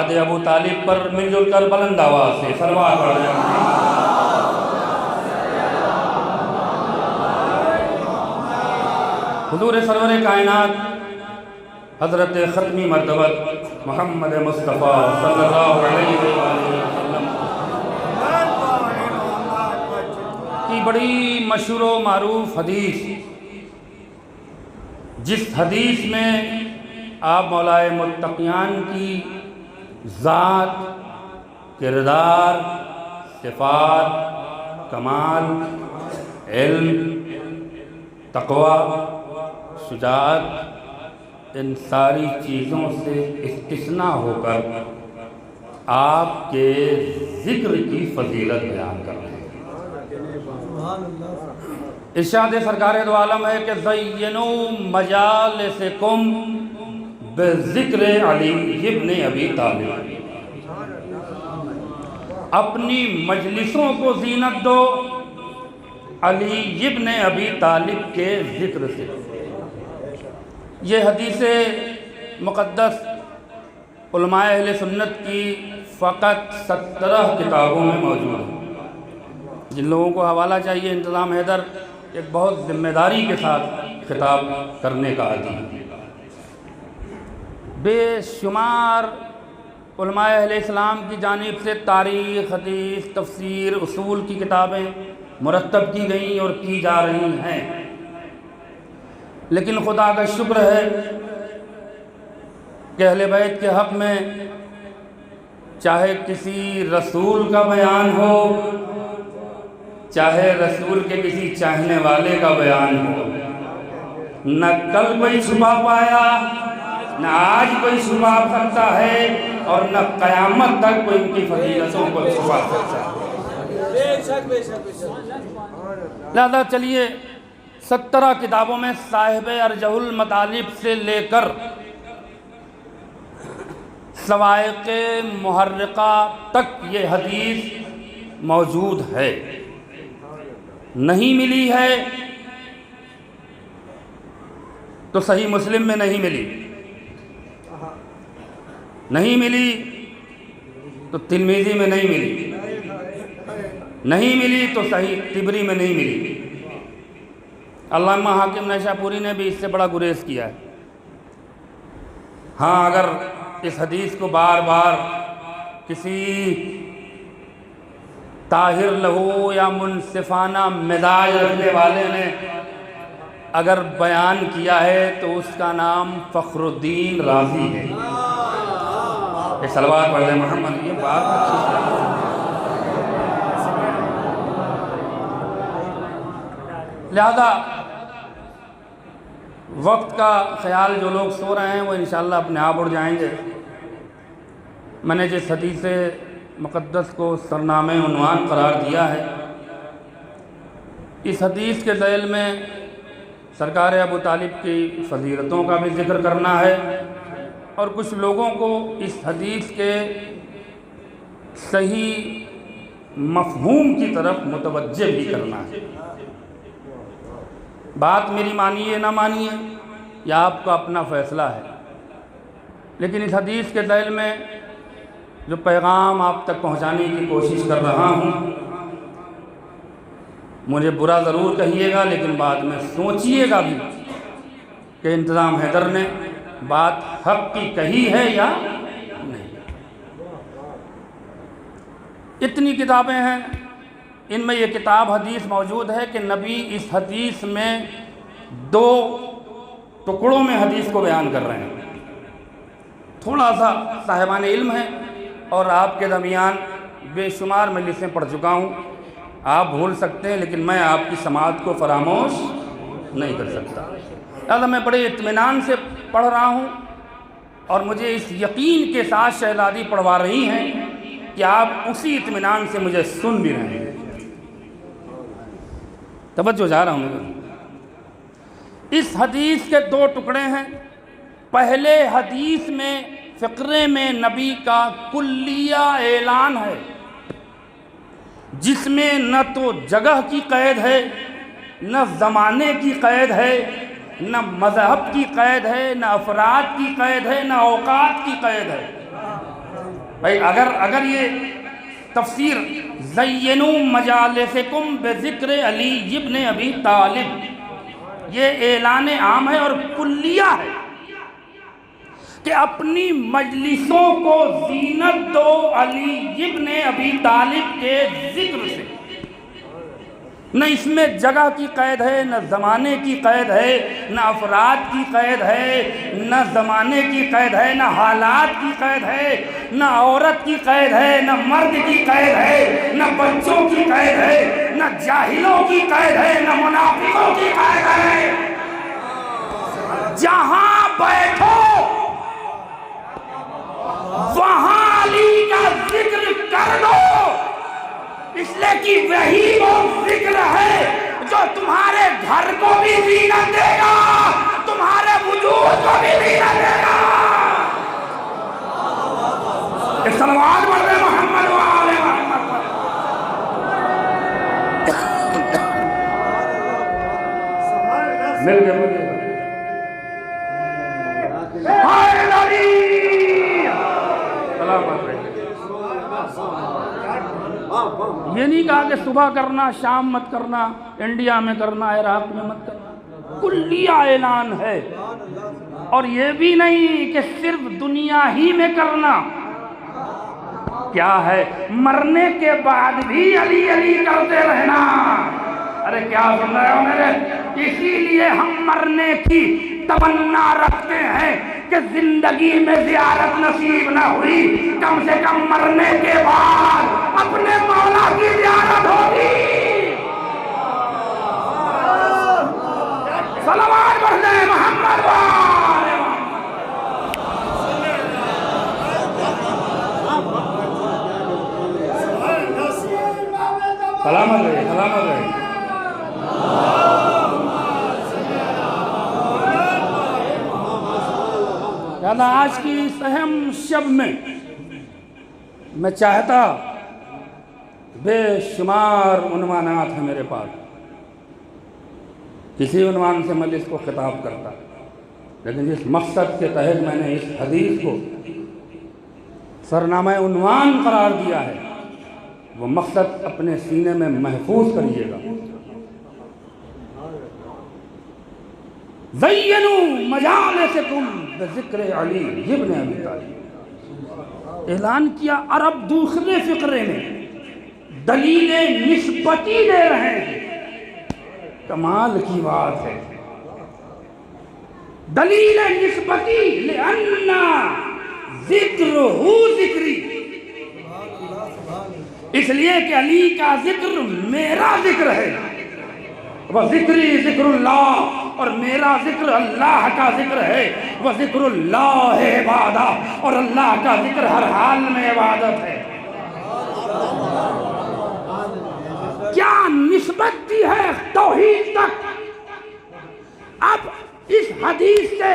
اولاد ابو طالب پر مل جل کر بلند آواز سے صلوات پڑھ جائیں۔ حضور سرور کائنات حضرت ختمی مرتبت محمد مصطفیٰ صلی اللہ علیہ وسلم کی بڑی مشہور و معروف حدیث، جس حدیث میں آپ مولائے متقیان کی ذات، کردار، صفات، کمال، علم، تقوی، شجاعت، ان ساری چیزوں سے استثناء ہو کر آپ کے ذکر کی فضیلت بیان کر رہے ہیں۔ ارشاد سرکار دو عالم ہے کہ زینوا مجالسکم بذکر علی ابن ابی طالب، اپنی مجلسوں کو زینت دو علی ابن ابی طالب کے ذکر سے۔ یہ حدیث مقدس علماء اہل سنت کی فقط 17 کتابوں میں موجود ہے۔ جن لوگوں کو حوالہ چاہیے، انتظام حیدر ایک بہت ذمہ داری کے ساتھ خطاب کرنے کا عادی ہے۔ بے شمار علماء اہل اسلام کی جانب سے تاریخ، حدیث، تفسیر، اصول کی کتابیں مرتب کی گئیں اور کی جا رہی ہیں، لیکن خدا کا شکر ہے کہ اہل بیت کے حق میں چاہے کسی رسول کا بیان ہو، چاہے رسول کے کسی چاہنے والے کا بیان ہو، نہ کل کوئی چھپا پایا، نہ آج کوئی چھپا سکتا ہے، اور نہ قیامت تک کوئی ان کی فضیلتوں کو چھپا سکتا ہے۔ لہذا چلیے 17 کتابوں میں صاحب ارجح المطالب سے لے کر صواعق محرقہ تک یہ حدیث موجود ہے۔ نہیں ملی ہے تو صحیح مسلم میں نہیں ملی، نہیں ملی تو ترمذی میں نہیں ملی، نہیں ملی تو صحیح طبری میں نہیں ملی۔ علامہ حاکم نیشاپوری نے بھی اس سے بڑا گریز کیا ہے۔ ہاں، اگر اس حدیث کو بار بار کسی طاہر لہو یا منصفانہ مزاج رکھنے والے نے اگر بیان کیا ہے تو اس کا نام فخر الدین رازی ہے۔ یہ صلوات پڑھ لیں محمد، یہ بات اچھی ہے۔ لہذا وقت کا خیال جو لوگ سو رہے ہیں وہ انشاءاللہ اپنے آپ اڑ جائیں گے۔ میں نے جس حدیث مقدس کو سرنامہ عنوان قرار دیا ہے، اس حدیث کے ذیل میں سرکار ابو طالب کی فضیلتوں کا بھی ذکر کرنا ہے، اور کچھ لوگوں کو اس حدیث کے صحیح مفہوم کی طرف متوجہ بھی کرنا ہے۔ بات میری مانیے نہ مانیے، یا آپ کا اپنا فیصلہ ہے، لیکن اس حدیث کے ذیل میں جو پیغام آپ تک پہنچانے کی کوشش کر رہا ہوں، مجھے برا ضرور کہیے گا، لیکن بعد میں سوچئے گا بھی کہ انتظام حیدر نے بات حق کی کہی ہے یا نہیں۔ اتنی کتابیں ہیں، ان میں یہ کتاب حدیث موجود ہے کہ نبی اس حدیث میں 2 ٹکڑوں میں حدیث کو بیان کر رہے ہیں۔ تھوڑا سا صاحبان علم ہے اور آپ کے درمیان بے شمار مجلسیں پڑھ چکا ہوں، آپ بھول سکتے ہیں لیکن میں آپ کی سماعت کو فراموش نہیں کر سکتا۔ لہذا میں بڑے اطمینان سے پڑھ رہا ہوں، اور مجھے اس یقین کے ساتھ شہزادی پڑھوا رہی ہیں کہ آپ اسی اطمینان سے مجھے سن بھی رہے ہیں۔ توجہ جا رہا ہوں۔ اس حدیث کے 2 ٹکڑے ہیں۔ پہلے حدیث میں فقرے میں نبی کا کلیہ اعلان ہے، جس میں نہ تو جگہ کی قید ہے، نہ زمانے کی قید ہے، نہ مذہب کی قید ہے، نہ افراد کی قید ہے، نہ اوقات کی قید ہے۔ بھائی اگر یہ تفسیر زینوا مجالسکم بذکر علی ابن ابی طالب، یہ اعلان عام ہے اور کلیہ ہے کہ اپنی مجلسوں کو زینت دو علی ابن ابی طالب کے ذکر سے۔ نہ اس میں جگہ کی قید ہے، نہ زمانے کی قید ہے، نہ افراد کی قید ہے، نہ زمانے کی قید ہے، نہ حالات کی قید ہے، نہ عورت کی قید ہے، نہ مرد کی قید ہے، نہ بچوں کی قید ہے، نہ جاہلوں کی قید ہے، نہ منافقوں کی قید ہے۔ جہاں بیٹھو وہاں علی کا ذکر کر دو، اس لیے کہ وہی وہ ذکر ہے جو تمہارے گھر کو بھی زینت دے گا، تمہارے وجود کو بھی زینت دے گا۔ صلوات پڑھ دیں محمد و آل محمد پر۔ مل گئے مجھے یہ نہیں کہا کہ صبح کرنا، شام مت کرنا، انڈیا میں کرنا، عراق میں مت کرنا، کلیہ اعلان ہے۔ اور یہ بھی نہیں کہ صرف دنیا ہی میں کرنا، کیا ہے مرنے کے بعد بھی علی علی کرتے رہنا۔ ارے کیا سن رہے ہو میرے؟ اسی لیے ہم مرنے کی تمنا رکھتے ہیں کہ زندگی میں زیارت نصیب نہ ہوئی، کم سے کم مرنے کے بعد اپنے مولا کی زیارت ہوگی۔ صلوات پڑھ دیں محمد والے سلامت رہے، سلامت رہے۔ آج کی اس اہم شب میں چاہتا، بے شمار عنوانات ہیں میرے پاس، کسی عنوان سے مجلس کو خطاب کرتا، لیکن جس مقصد کے تحت میں نے اس حدیث کو سرنامہ عنوان قرار دیا ہے، وہ مقصد اپنے سینے میں محفوظ کریے گا۔ زینوا مجالسکم بذکر علی ابن ابی طالب، اعلان کیا۔ عرب دوسرے فقرے میں دلیل نسبتی دے رہے ہیں، کمال کی بات ہے۔ دلیل نسبتی لأن ذکرہ ذکری، اس لیے کہ علی کا ذکر میرا ذکر ہے، وہ ذکری ذکر اللہ، اور میرا ذکر اللہ کا ذکر ہے، وہ ذکر اللہ عبادہ، اور اللہ کا ذکر ہر حال میں عبادت ہے۔ کیا نسبت دی ہے توحید تک؟ اب اس حدیث سے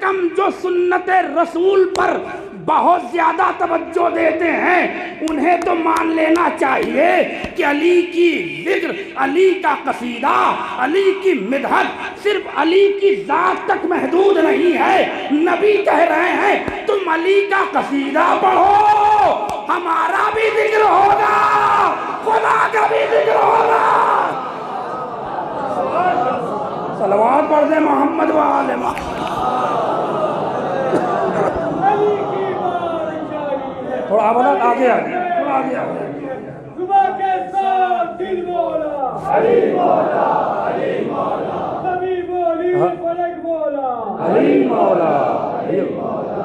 کم جو سنت رسول پر بہت زیادہ توجہ دیتے ہیں، انہیں تو مان لینا چاہیے کہ علی کی ذکر، علی کا قصیدہ، علی کی مدحت صرف علی کی ذات تک محدود نہیں ہے۔ نبی کہہ رہے ہیں تم علی کا قصیدہ پڑھو، ہمارا بھی ذکر ہوگا، خدا کا بھی ذکر ہوگا۔ صلوات پڑھ دیں محمد و آل محمد۔ تھوڑا آگے تھوڑا آگے صبح کے ساتھ دل مولا، علی مولا، علی مولا، نبی بولی فلک مولا، علی مولا،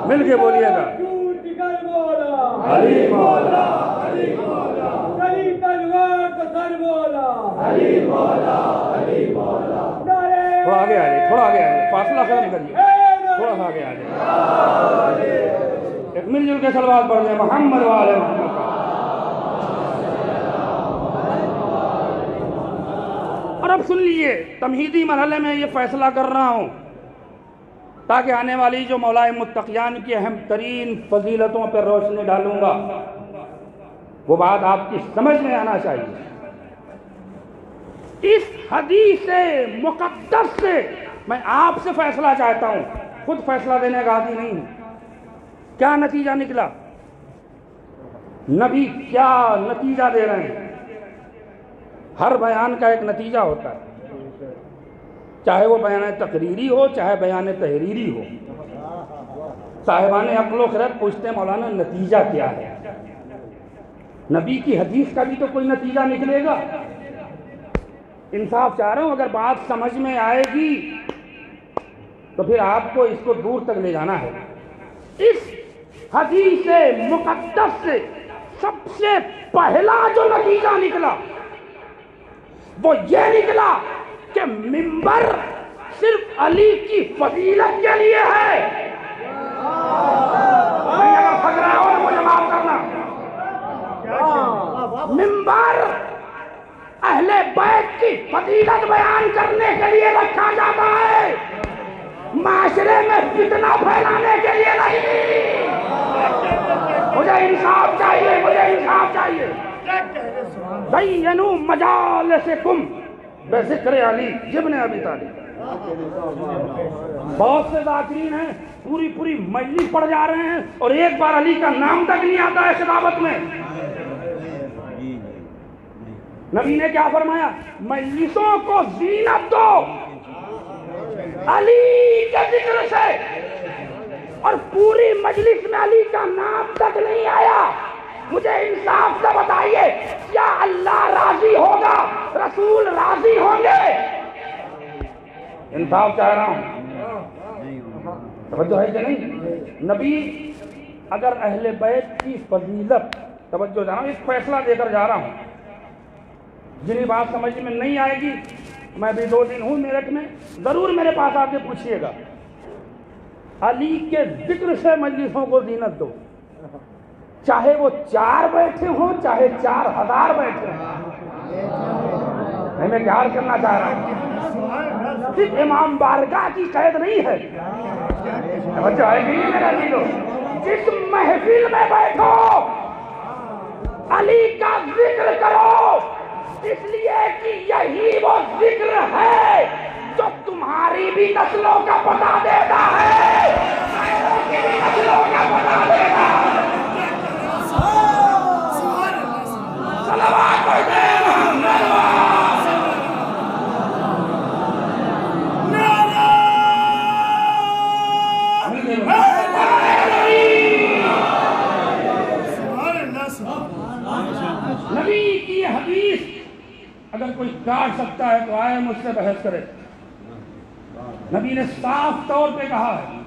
مل کے بولیے گا، جھوٹ گر مولا، علی مولا، علی مولا، علی تلوار کا سر مولا، علی مولا، علی مولا۔ تھوڑا آگے آئیے، تھوڑا آگے آئیے، فاصلہ ختم کریے، تھوڑا سا آگے آئیے۔ ایک مل جل کے صلوات پڑھ دیں محمد و آل محمد۔ اور اب سن لیجئے، تمہیدی مرحلے میں یہ فیصلہ کر رہا ہوں تاکہ آنے والی جو مولا متقیان کی اہم ترین فضیلتوں پر روشنی ڈالوں گا وہ بات آپ کی سمجھ میں آنا چاہیے۔ اس حدیث مقدس سے میں آپ سے فیصلہ چاہتا ہوں، خود فیصلہ دینے کا عادی نہیں ہوں۔ کیا نتیجہ نکلا؟ نبی کیا نتیجہ دے رہے ہیں؟ ہر بیان کا ایک نتیجہ ہوتا ہے، چاہے وہ بیان تقریری ہو چاہے بیان تحریری ہو۔ صاحبان عقل و خرد پوچھتے ہیں مولانا نتیجہ کیا ہے؟ نبی کی حدیث کا بھی تو کوئی نتیجہ نکلے گا۔ انصاف چاہ رہا ہوں، اگر بات سمجھ میں آئے گی تو پھر آپ کو اس کو دور تک لے جانا ہے۔ اس حدیث مقدس سے سب سے پہلا جو نتیجہ نکلا وہ یہ نکلا کہ منبر صرف علی کی فضیلت کے لیے ہے۔ اگر پھنس رہا ہو تو مجھے معاف کرنا۔ منبر اہل بیت کی فضیلت بیان کرنے کے لیے رکھا جاتا ہے، معاشرے میں فتنہ پھیلانے کے لیے نہیں۔ مجھے انصاف چاہیے، مجھے انصاف چاہیے۔ زینوا مجالسکم بذکر علی ابن ابی طالب۔ بہت سے ذاکرین ہیں پوری مجلس پڑھ جا رہے ہیں اور ایک بار علی کا نام تک نہیں آتا ہے خطابت میں۔ نبی نے کیا فرمایا؟ مجلسوں کو زینت دو علی کے ذکر سے، اور پوری مجلس میں علی کا نام تک نہیں آیا۔ مجھے انصاف سے بتائیے، کیا اللہ راضی ہوگا؟ رسول راضی ہوں گے؟ انصاف چاہ رہا ہوں، توجہ ہے کہ نہیں؟ نبی اگر اہل بیت کی فضیلت، توجہ جا رہا ہوں، ایک فیصلہ دے کر جا رہا ہوں، جنہیں بات سمجھ میں نہیں آئے گی میں بھی 2 دن ہوں میرٹھ میں، ضرور میرے پاس آ کے پوچھئے گا۔ علی کے ذکر سے مجلسوں کو زینت دو، چاہے وہ 4 بیٹھے ہوں چاہے 4000 بیٹھے ہوں۔ میں کیا عرض کرنا چاہ رہا ہوں، صرف امام بارگاہ کی قید نہیں ہے، توجہ ہے کہ نہیں میرا جیلو؟ جس محفل میں بیٹھو علی کا ذکر کرو، اس لیے کہ یہی وہ ذکر ہے جو تمہاری بھی نسلوں کا پتہ دیتا ہے، غیروں کی بھی نسلوں کا پتہ دیتا ہے۔ صلوات پڑھتے ہیں محمد نبی کی حدیث اگر کوئی کاٹ سکتا ہے تو آئے مجھ سے بحث کرے۔ نبی نے صاف طور پہ کہا ہے،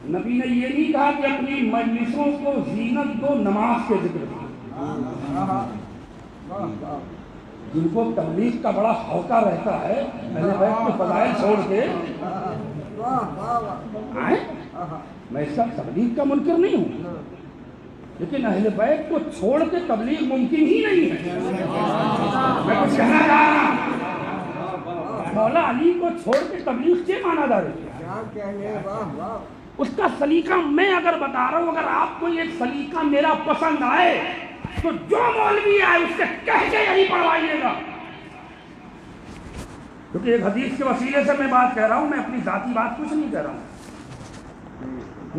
نبی نے یہ نہیں کہا کہ اپنی مجلسوں کو زینت دو نماز کے ذکر کی۔ جن کو تبلیغ کا بڑا ہوکا رہتا ہے اہل بیت کے فضائل چھوڑ کے آئیں، میں اس کا تبلیغ کا منکر نہیں ہوں، لیکن اہل بیت کو چھوڑ کے تبلیغ ممکن ہی نہیں ہے۔ میں کچھ کہنا چاہ رہا ہوں، مولا علی کو چھوڑ کے تبلیغ سے مانا جا رہی ہے۔ اس کا سلیقہ میں اگر بتا رہا ہوں، اگر آپ کو یہ سلیقہ میرا پسند آئے تو جو مولوی آئے اس سے کہہ کے یہی پڑھوائیے گا، کیونکہ ایک حدیث کے وسیلے سے میں بات کہہ رہا ہوں، میں اپنی ذاتی بات کچھ نہیں کہہ رہا ہوں۔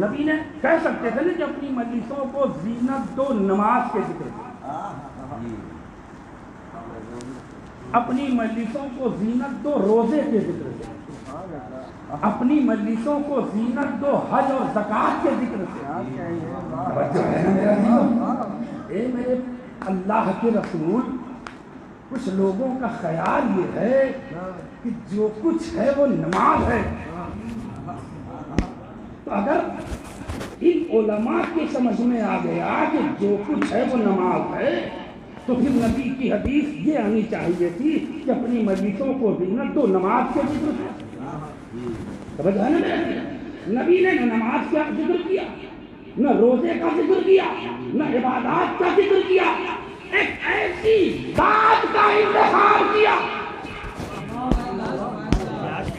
نبی نے کہہ سکتے تھے نا کہ اپنی مجلسوں کو زینت دو نماز کے ذکر سے، اپنی مجلسوں کو زینت دو روزے کے ذکر سے، اپنی مجلسوں کو زینت دو حج اور زکوٰۃ کے ذکر سے۔ اے میرے اللہ کے رسول، کچھ لوگوں کا خیال یہ ہے کہ جو کچھ ہے وہ نماز ہے، تو اگر ان علماء کی سمجھ میں آ گیا کہ جو کچھ ہے وہ نماز ہے، تو پھر نبی کی حدیث یہ آنی چاہیے تھی کہ اپنی مجلسوں کو زینت دو نماز کے ذکر سے۔ سمجھ ہے نا؟ نبی نے نہ نماز کا ذکر کیا، نہ روزے کا ذکر کیا، نہ عبادات کا ذکر کیا، ایک ایسی ذات کا انتخاب کیا،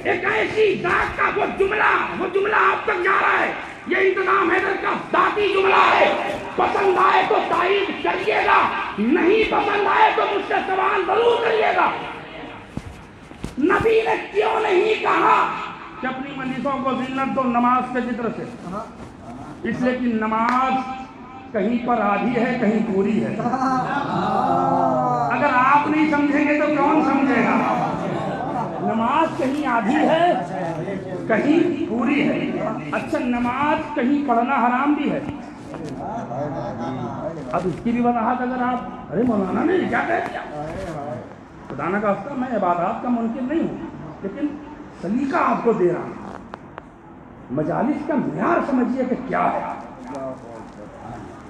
ایک ایسی ذات کا وہ جملہ آپ تک جا رہا ہے، یہ انتظام حیدر کا ذاتی جملہ ہے۔ پسند آئے تو تائید کریے گا، نہیں پسند آئے تو مجھ سے سوال ضرور کریے گا۔ نبی نے کیوں نہیں کہا کہ اپنی مجلسوں کو زینت دو نماز کے ذکر سے؟ اس لیے کہ نماز کہیں پر آدھی ہے کہیں پوری ہے. اگر آپ نہیں سمجھیں گے تو کون سمجھے گا؟ نماز کہیں آدھی ہے کہیں پوری ہے. اچھا نماز کہیں پڑھنا حرام بھی ہے. اب اس کی بھی وضاحت اگر آپ ارے مولانا نے کیا کہہ دیا؟ خدا نہ خواستہ میں عبادات کا منکر نہیں ہوں لیکن سلیقہ آپ کو دے رہا ہوں. مجالس کا معیار سمجھیے کہ کیا ہے.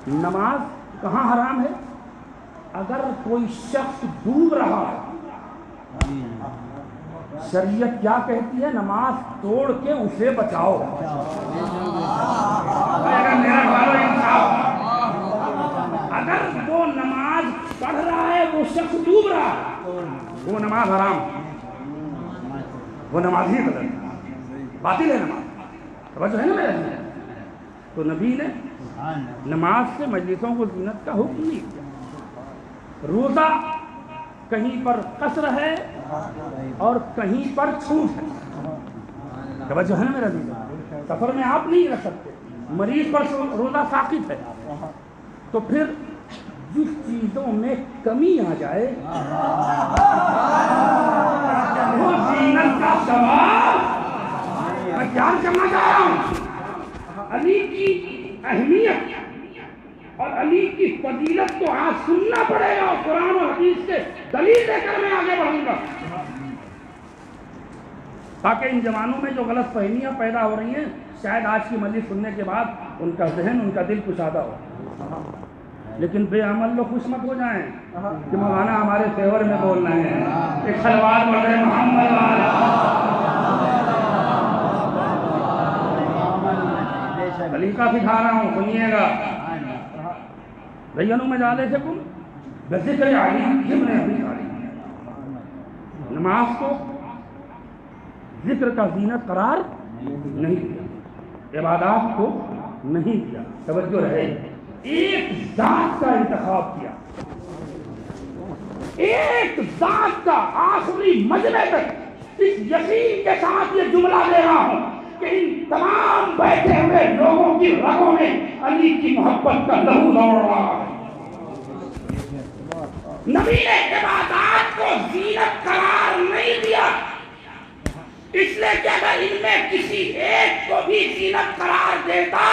نماز کہاں حرام ہے؟ اگر کوئی شخص ڈوب رہا ہے شریعت کیا کہتی ہے؟ نماز توڑ کے اسے بچاؤ. اگر وہ نماز پڑھ رہا ہے وہ شخص ڈوب رہا ہے وہ نماز حرام, وہ نماز ہی غلط باطل ہے. نماز توجہ ہے نا میرے لیے. تو نبی نے نماز سے مجلسوں کو زینت کا حکم نہیں دیا. روزہ کہیں پر قصر ہے اور کہیں پر چھوٹ ہے. توجہ ہے نا میرا لیے. سفر میں آپ نہیں رکھ سکتے, مریض پر روزہ ساقط ہے تو پھر جس چیزوں میں کمی آ جائے وہ زینت کا ثواب. میں بیان کرنا چاہ رہا ہوں علی کی اہمیت اور علی کی فضیلت کو آج سننا پڑے گا اور قرآن و حدیث سے دلیل دے کر میں آگے بڑھوں گا تاکہ ان جوانوں میں جو غلط فہمیاں پیدا ہو رہی ہیں شاید آج کی مجلس سننے کے بعد ان کا ذہن ان کا دل کشادہ ہو. لیکن بے عمل لوگ خوش مت ہو جائیں کہ مولانا ہمارے فیور میں بول رہے ہیں. ایک سلوات پڑھ رہے محمد والا طریقہ سکھا رہا ہوں سنیے گا. بھائیانو مجالسکم بذکر علی ابن ابی طالب. نماز کو ذکر کا زینت قرار نہیں دیا, عبادات کو نہیں دیا. توجہ رہے, ایک ذات کا انتخاب کیا, ایک ذات کا. آخری مجمع تک اس یقین کے ساتھ یہ جملہ دے رہا ہوں کہ ان تمام بیٹھے ہوئے لوگوں کی رگوں میں علی کی محبت کا لہو دوڑ رہا ہے. نبی نے عبادات کو زینت قرار نہیں دیا اس لیے کہ اگر ان میں کسی ایک کو بھی زینت قرار دیتا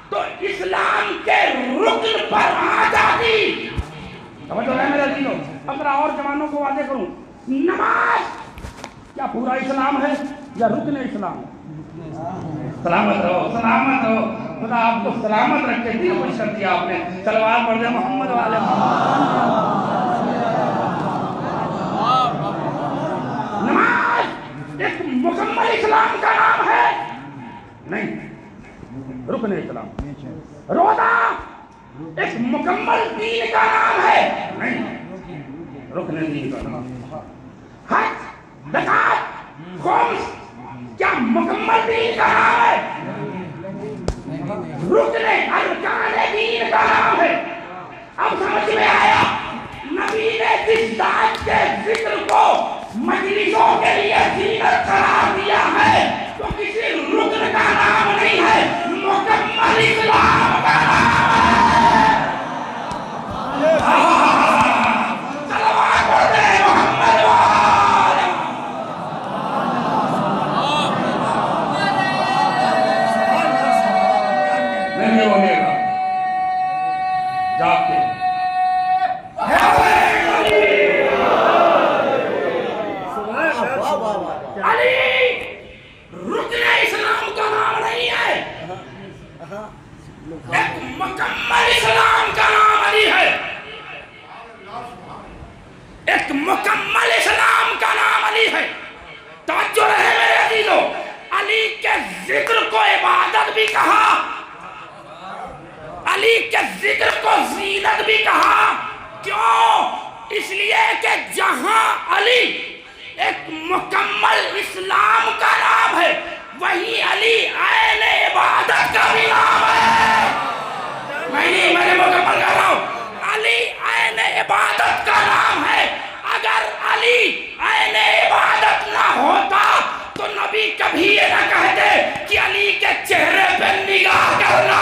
تو اسلام کے رکن پر آ جاتی. سمجھ رہے ہیں میرے دینوں؟ اب ذرا اور جوانوں کو واضح کروں, نماز کیا پورا اسلام ہے یا رکن اسلام؟ سلامت رہو سلامت رہو. خدا آپ کو سلامت رکھے. دل خوش کر دیا آپ نے. سلوات پڑھ دے محمد والے. نماز ایک مکمل اسلام کا نام ہے نہیں, رکن اسلام. روزہ ایک مکمل دین کا نام ہے نہیں, رکن دین کا نام. حج زکات خمس کیا مکمل دین کا نام ہے؟ رکن ارکان دین کا نام ہے. اب سمجھ میں آیا نبی نے جس ذات کے ذکر کو مجلسوں کے لیے زینت قرار دیا ہے تو کسی رکن کا نام نہیں ہے, مکمل اسلام کا نام ہے. صلوات پڑھ دے محمد والے. نہیں ہونے گا جاگ کے علی رکن اسلام کا نام نہیں ہے, ایک مکمل اسلام کا نام علی ہے. ایک مکمل اسلام کا نام علی ہے. توجہ رہے میرے عزیزو, علی کے ذکر کو عبادت بھی کہا, علی کے ذکر کو زینت بھی کہا. کیوں؟ اس لیے کہ جہاں علی ایک مکمل اسلام کا نام ہے وہیں علی عین عبادت کا بھی نام ہے. میں مکمل کر رہا ہوں. علی عین عبادت کا نام ہے. اگر علی عین عبادت نہ ہوتا تو نبی کبھی یہ نہ کہتے کہ علی کے چہرے پہ نگاہ کرنا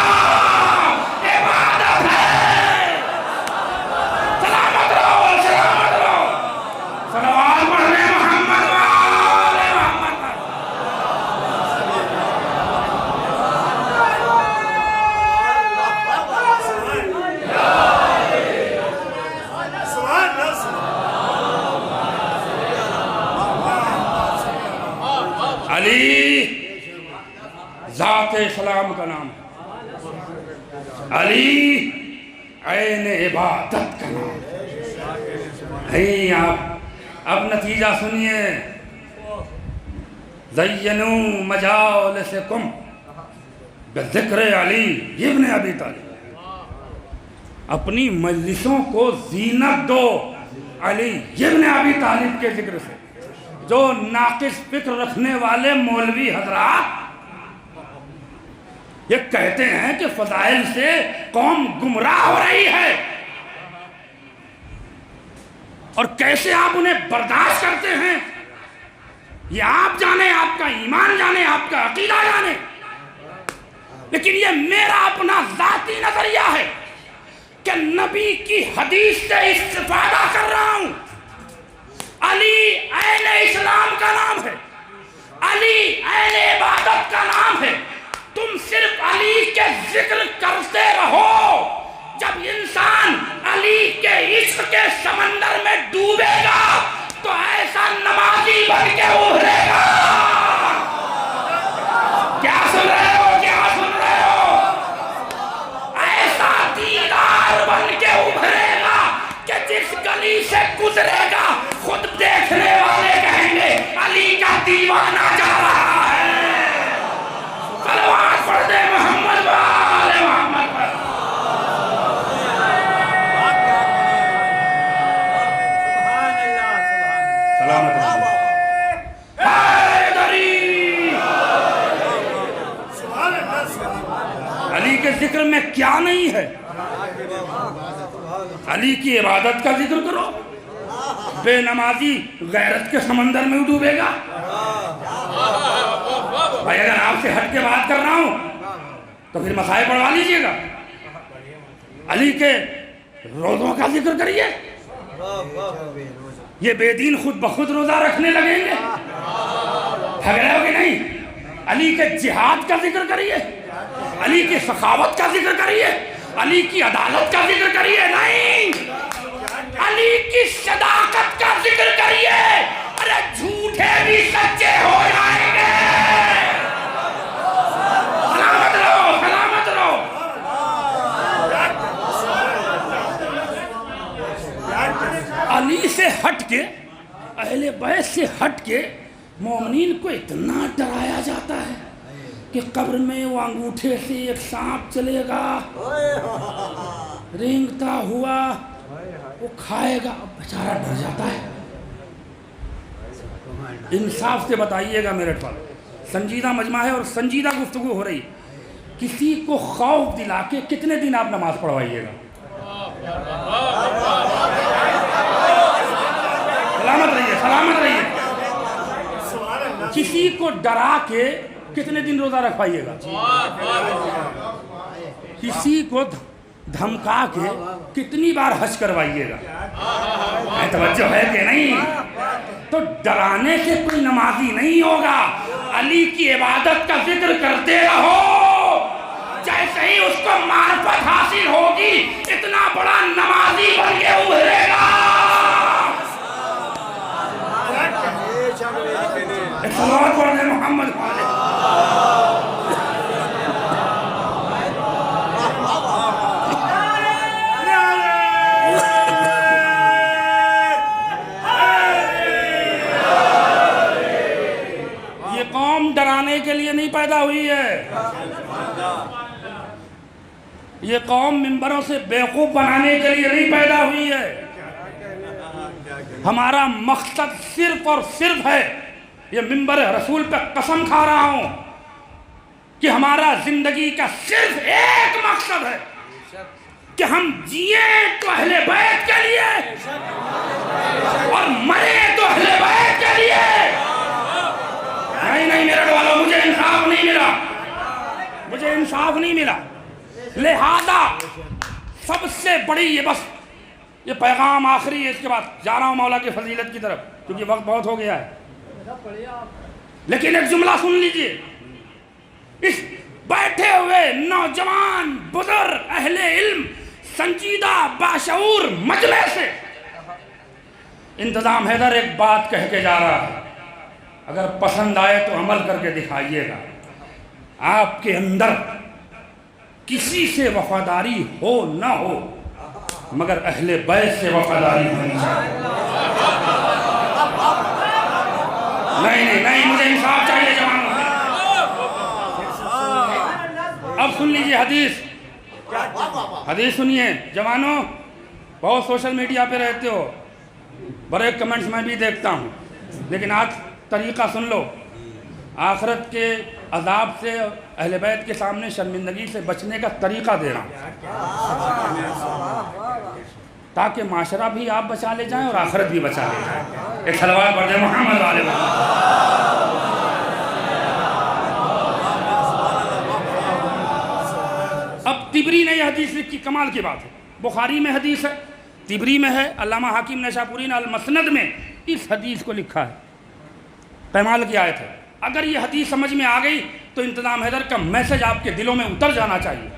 علی عین عبادت کا نام ہے۔ آپ اب نتیجہ سنیے، زینوا مجالسکم بذکر علی ابن ابی طالب، اپنی مجلسوں کو زینت دو علی ابن ابی طالب کے ذکر سے۔ جو ناقص فکر رکھنے والے مولوی حضرات یہ کہتے ہیں کہ فضائل سے قوم گمراہ ہو رہی ہے، اور کیسے آپ انہیں برداشت کرتے ہیں یہ آپ جانے، آپ کا ایمان جانے، آپ کا عقیدہ جانے، لیکن یہ میرا اپنا ذاتی نظریہ ہے کہ نبی کی حدیث سے استفادہ کر رہا ہوں۔ علی عین اسلام کا نام ہے، علی عین عبادت کا نام ہے۔ تم صرف علی کے ذکر کرتے رہو، جب انسان علی کے عشق کے سمندر میں ڈوبے گا تو ایسا نمازی بن کے ابھرے گا۔ کیا سن رہے ہو، کیا سن رہے ہو؟ ایسا دیندار بن کے ابھرے گا کہ جس گلی سے گزرے گا خود دیکھنے والے کہیں گے علی کا دیوانہ جا رہا ہے۔ صلوات پڑھ دے محمد وآل محمد پر۔ سلامت علی کے ذکر میں کیا نہیں ہے؟ علی کی عبادت کا ذکر کرو، بے نمازی غیرت کے سمندر میں ڈوبے گا۔ بھائی اگر آپ سے ہٹ کے بات کر رہا ہوں تو پھر مسائل پڑھوا لیجئے گا۔ علی کے روزوں کا ذکر کریے، یہ بے دین خود بخود روزہ رکھنے لگیں گے، ٹھگ رہے ہو کہ نہیں؟ علی کے جہاد کا ذکر کریے، علی کی سخاوت کا ذکر کریے، علی کی عدالت کا ذکر کریے، نہیں، علی کی صداقت کا ذکر کریے۔ ارے جھوٹے بھی سچے ہو جائیں گے۔ سلامت رہو، سلامت رہو۔ علی سے ہٹ کے، اہل بیت سے ہٹ کے مومنین کو اتنا ڈرایا جاتا ہے کہ قبر میں وہ انگوٹھے سے ایک سانپ چلے گا، رینگتا ہوا وہ کھائے گا، بیچارہ ڈر جاتا ہے۔ انصاف سے بتائیے گا میرے پاس سنجیدہ مجمع ہے اور سنجیدہ گفتگو ہو رہی، کسی کو خوف دلا کے کتنے دن آپ نماز پڑھوائیے گا؟ سلامت رہیے، سلامت رہیے۔ کسی کو ڈرا کے کتنے دن روزہ رکھوائیے گا؟ کسی کو دھمکا کے کتنی بار حج کروائیے گا؟ توجہ ہے کہ نہیں؟ تو ڈرانے سے کوئی نمازی نہیں ہوگا۔ علی کی عبادت کا ذکر کرتے رہو، جیسے ہی اس کو معرفت حاصل ہوگی اتنا بڑا نمازی بن کے ابھرے گا۔ صلوات پڑھ دے محمد والے۔ یہ قوم ڈرانے کے لیے نہیں پیدا ہوئی ہے، یہ قوم منبروں سے بیوقوف بنانے کے لیے نہیں پیدا ہوئی ہے۔ ہمارا مقصد صرف اور صرف ہے، یہ منبر رسول پہ قسم کھا رہا ہوں کہ ہمارا زندگی کا صرف ایک مقصد ہے کہ ہم جئیں تو اہل بیت کے لیے اور مرے تو اہل بیت کے لیے۔ نہیں میرے والوں، مجھے انصاف نہیں ملا، مجھے انصاف نہیں ملا، لہذا سب سے بڑی یہ بس یہ پیغام آخری ہے، اس کے بعد جا رہا ہوں مولا کی فضیلت کی طرف کیونکہ وقت بہت ہو گیا ہے۔ لیکن ایک جملہ سن لیجئے، اس بیٹھے ہوئے نوجوان بزرگ اہل علم سنجیدہ باشعور مجمع سے انتظام حیدر ایک بات کہہ کے جا رہا ہے، اگر پسند آئے تو عمل کر کے دکھائیے گا۔ آپ کے اندر کسی سے وفاداری ہو نہ ہو مگر اہل بیت سے وفاداری ہونی چاہیے. نہیں مجھے انصاف چاہیے جوانوں. اب سن لیجیے حدیث سنیے جوانوں. بہت سوشل میڈیا پہ رہتے ہو, بڑے کمنٹس میں بھی دیکھتا ہوں, لیکن آج طریقہ سن لو. آخرت کے عذاب سے اہل بیت کے سامنے شرمندگی سے بچنے کا طریقہ دے رہا ہوں, تاکہ معاشرہ بھی آپ بچا لے جائیں اور آخرت بھی بچا لے جائیں. ایک صلوات پڑھ دیں محمد علیہ وسلم. اب تبری نے یہ حدیث لکھی, کمال کی بات ہے. بخاری میں حدیث ہے, تبری میں ہے, علامہ حاکم نیشاپوری نے المسند میں اس حدیث کو لکھا ہے. پیمال کی آیت ہے. اگر یہ حدیث سمجھ میں آ گئی تو انتظام حیدر کا میسج آپ کے دلوں میں اتر جانا چاہیے.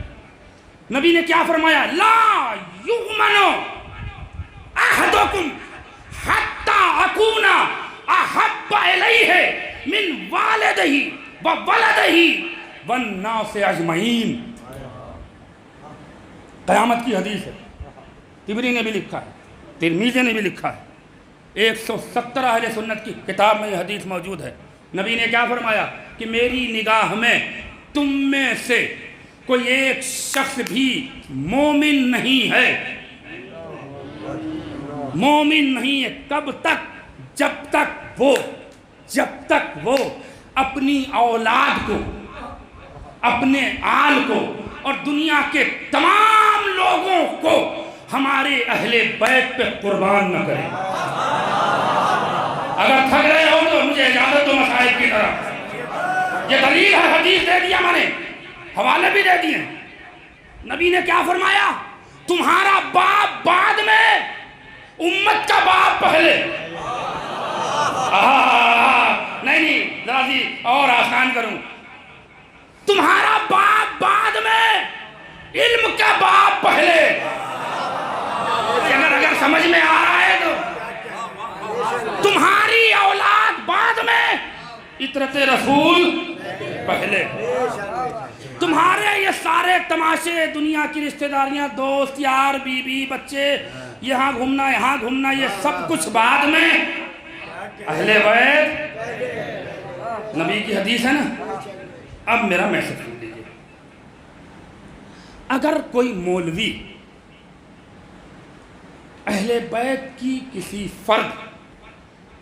نبی نے کیا فرمایا؟ لا یؤمن احدکم حتی اکون احب الیہ من والدہ وولدہ والناس اجمعین. قیامت کی حدیث ہے, تبری نے بھی لکھا ہے, ترمذی نے بھی لکھا ہے. 117 اہل سنت کی کتاب میں یہ حدیث موجود ہے. نبی نے کیا فرمایا کہ میری نگاہ میں تم میں سے کوئی ایک شخص بھی مومن نہیں ہے. مومن نہیں ہے کب تک؟ جب تک وہ اپنی اولاد کو, اپنے آل کو اور دنیا کے تمام لوگوں کو ہمارے اہل بیت پہ قربان نہ کرے. اگر تھک رہے ہو تو مجھے اجازت دو مسائل کی طرف. یہ دلیل ہے, حدیث دے دیا میں نے, حوالے بھی دے دیے. نبی نے کیا فرمایا؟ تمہارا باپ بعد میں, امت کا باپ پہلے. نہیں ذرا سی اور آسان کروں. تمہارا باپ بعد میں, علم کا باپ پہلے. اگر سمجھ میں آ رہا ہے تو تمہاری اولاد بعد میں, اطرت رسول پہلے. تمہارے یہ سارے تماشے, دنیا کی رشتہ داریاں, دوست یار, بیوی, بچے, یہاں گھومنا, یہ سب کچھ بعد میں. اہل بیت نبی کی حدیث ہے نا. اب میرا میسج سن لیجیے. اگر کوئی مولوی اہل بیت کی کسی فرد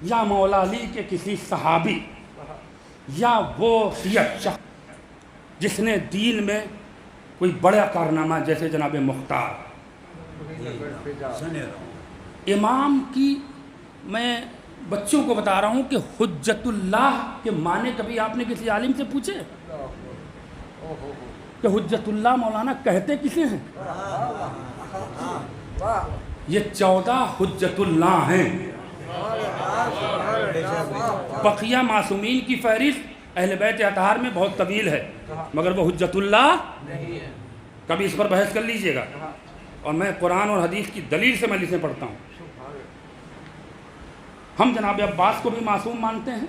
یا مولا علی کے کسی صحابی یا وہ شخص جس نے دین میں کوئی بڑا کارنامہ, جیسے جناب مختار امام کی, میں بچوں کو بتا رہا ہوں کہ حجت اللہ کے معنی کبھی آپ نے کسی عالم سے پوچھے کہ حجت اللہ مولانا کہتے کسے ہیں؟ یہ 14 حجت اللہ ہیں. بقیہ معصومین کی فہرست اہل بیت اطہار میں بہت طویل ہے, مگر وہ حجت اللہ نہیں ہے. کبھی اس پر بحث کر لیجئے گا. اور میں قرآن اور حدیث کی دلیل سے مجلسیں پڑھتا ہوں. ہم جناب عباس کو بھی معصوم مانتے ہیں,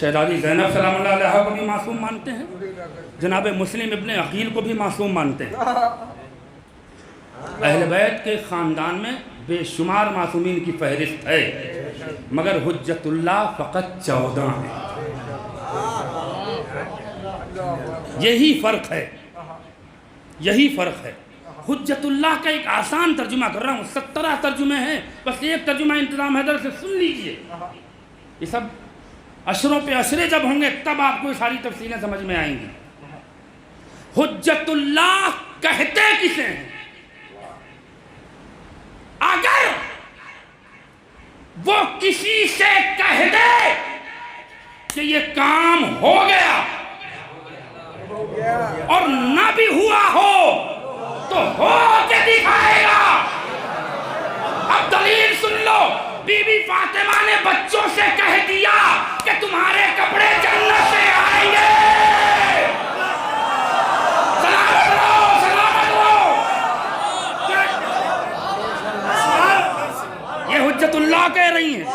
شہزادی زینب سلام اللہ علیہ کو بھی معصوم مانتے ہیں, جناب مسلم ابن عقیل کو بھی معصوم مانتے ہیں. اہل بیت کے خاندان میں بے شمار معصومین کی فہرست ہے, مگر حجت اللہ فقط 14 ہیں. یہی فرق ہے. حجت اللہ کا ایک آسان ترجمہ کر رہا ہوں, 17 ترجمے ہیں, بس ایک ترجمہ انتظام حیدر سے سن لیجئے. یہ سب عشروں پہ عشرے جب ہوں گے تب آپ کو ساری تفصیلیں سمجھ میں آئیں گی. حجت اللہ کہتے کسے ہیں؟ اگر وہ کسی سے کہہ دے کہ یہ کام ہو گیا اور نہ بھی ہوا ہو تو ہو کے دکھائے گا. اب دلیل سن لو. بی بی فاطمہ نے بچوں سے کہہ دیا کہ تمہارے کپڑے جنت سے آئیں گے. سلامت رہو. یہ حجت اللہ کہہ رہی ہیں.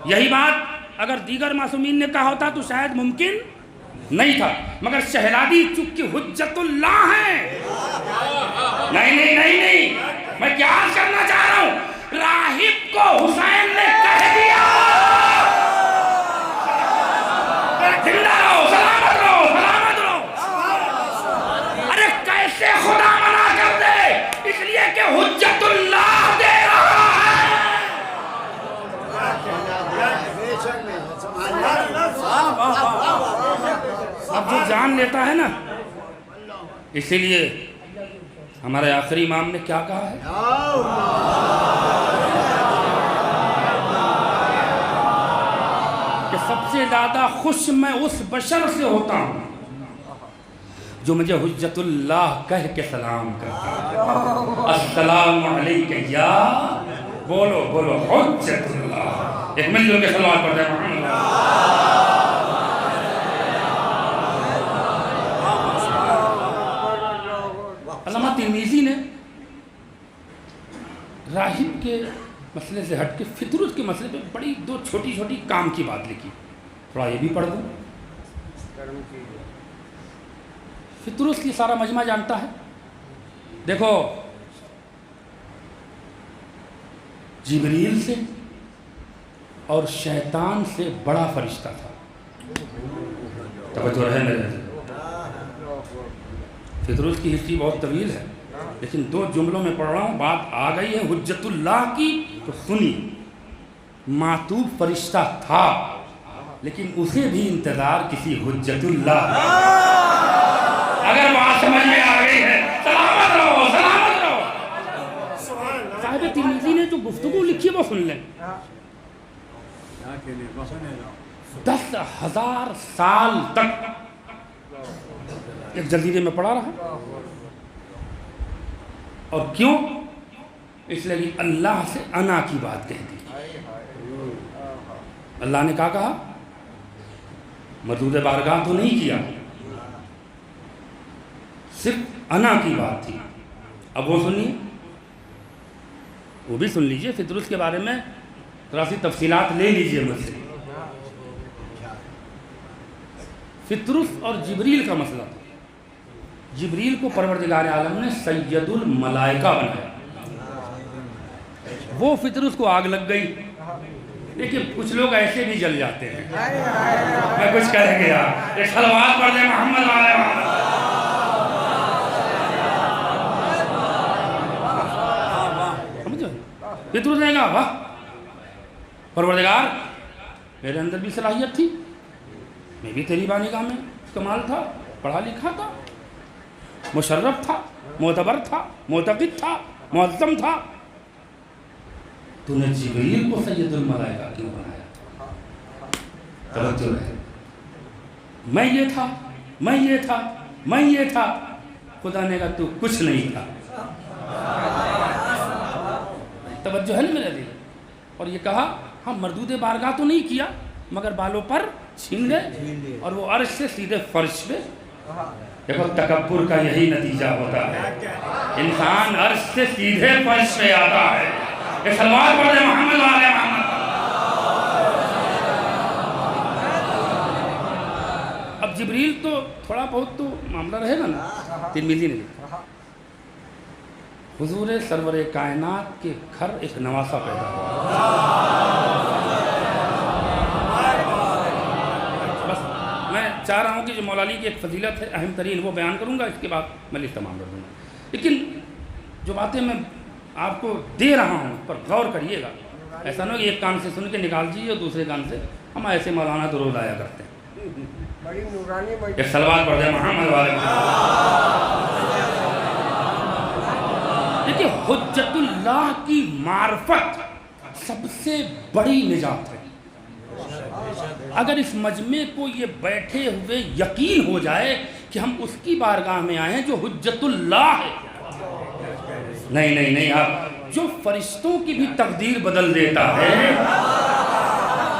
یہی بات اگر دیگر معصومین نے کہا ہوتا تو شاید ممکن نہیں تھا، مگر شہزادی چونکہ حجت اللہ ہیں. نہیں میں کیا عرض کرنا چاہ رہا ہوں، راہب کو حسین نے کہہ دیا زندہ رہو، سلامت رہو، سلامت رہو. ارے کیسے خدا منع کر دے؟ اس لیے کہ حجت اللہ دے رہا ہے. اب جو جان لیتا ہے نا، اسی لیے ہمارے آخری امام نے کیا کہا ہے؟ کہ سب سے زیادہ خوش میں اس بشر سے ہوتا ہوں جو مجھے حجت اللہ کہہ کے سلام کرتا ہے. السلام علیکہ یا بولو حجت اللہ. ایک مل جل کے سلوات پڑھتے ہیں محمد علامہ ترمذی نے راہب کے مسئلے سے ہٹ کے فطرت کے مسئلے پہ بڑی دو چھوٹی چھوٹی کام کی بات لکھی. تھوڑا یہ بھی پڑھ دوں. فطرت کی سارا مجمع جانتا ہے. دیکھو جبریل سے اور شیطان سے بڑا فرشتہ تھا. توجہ رہے میرے. فطرت کی ہسٹری بہت طویل ہے، لیکن دو جملوں میں پڑھ رہا ہوں. بات آ گئی ہے حجت اللہ کی تو سنی. معتوب فرشتہ تھا، لیکن اسے بھی انتظار کسی حجت اللہ. اگر بات سمجھ میں آ گئی ہے، سلامت رہو، سلامت رہو. صاحب ترمذی نے جو گفتگو لکھی وہ سن لیں. 10,000 سال تک ایک جزیرے میں پڑا رہا. اور کیوں؟ اس لیے کہ اللہ سے انا کی بات کہہ دی. اللہ نے کہا مردود بارگاہ تو نہیں کیا، صرف انا کی بات تھی. اب وہ سنیے، وہ بھی سن لیجئے. فطرت کے بارے میں تھوڑا سی تفصیلات لے لیجئے مجھ سے. فطرت اور جبریل کا مسئلہ تھا. جبریل کو پروردگار عالم نے سید الملائکہ بنایا. وہ فطرت کو آگ لگ گئی. لیکن کچھ لوگ ایسے بھی جل جاتے ہیں. میں کچھ کہہ گیا، ایک صلوات پڑھ دیں محمد والے محمد. فطرت نے کہا واہ پروردگار، میرے اندر بھی صلاحیت تھی، میں بھی تیری بارگاہ میں کمال تھا، پڑھا لکھا تھا، مشرف تھا، معتبر تھا، معتقد تھا، معظم تھا. تو نے جبریل کو سید الملائکہ کیوں بنایا؟ توجہ ہے. میں یہ تھا. خدا نے کہا تو کچھ نہیں تھا. توجہ ہے نا میرے دل. اور یہ کہا ہم مردود بارگاہ تو نہیں کیا، مگر بالوں پر چھین گئے اور وہ عرش سے سیدھے فرش پہ. دیکھو تکبر کا یہی نتیجہ ہوتا ہے، انسان عرش سے سیدھے فرش پہ آتا ہے. یہ سلوات پڑھ دے محمد والے محمد. اب جبریل تو تھوڑا بہت تو معاملہ رہے گا نا. ترمذی نے لکھا حضور سرور کائنات کے گھر ایک نواسہ پیدا ہوا. بس میں چاہ رہا ہوں کہ جو مولا علی کی ایک فضیلت ہے اہم ترین وہ بیان کروں گا، اس کے بعد میں لسٹ تمام کر دوں گا. لیکن جو باتیں میں آپ کو دے رہا ہوں پر غور کریے گا. ایسا نہ کہ ایک کان سے سن کے نکال دیجیے اور دوسرے کان سے. ہم ایسے مولانا تو روز آیا کرتے ہیں. ایک سلوات پڑھ دیں محمد والے محمد. دیکھیں حجت اللہ کی معرفت سب سے بڑی نجات ہے. اگر اس مجمع کو یہ بیٹھے ہوئے یقین ہو جائے کہ ہم اس کی بارگاہ میں آئے ہیں جو حجت اللہ ہے. نہیں آپ جو فرشتوں کی بھی تقدیر بدل دیتا ہے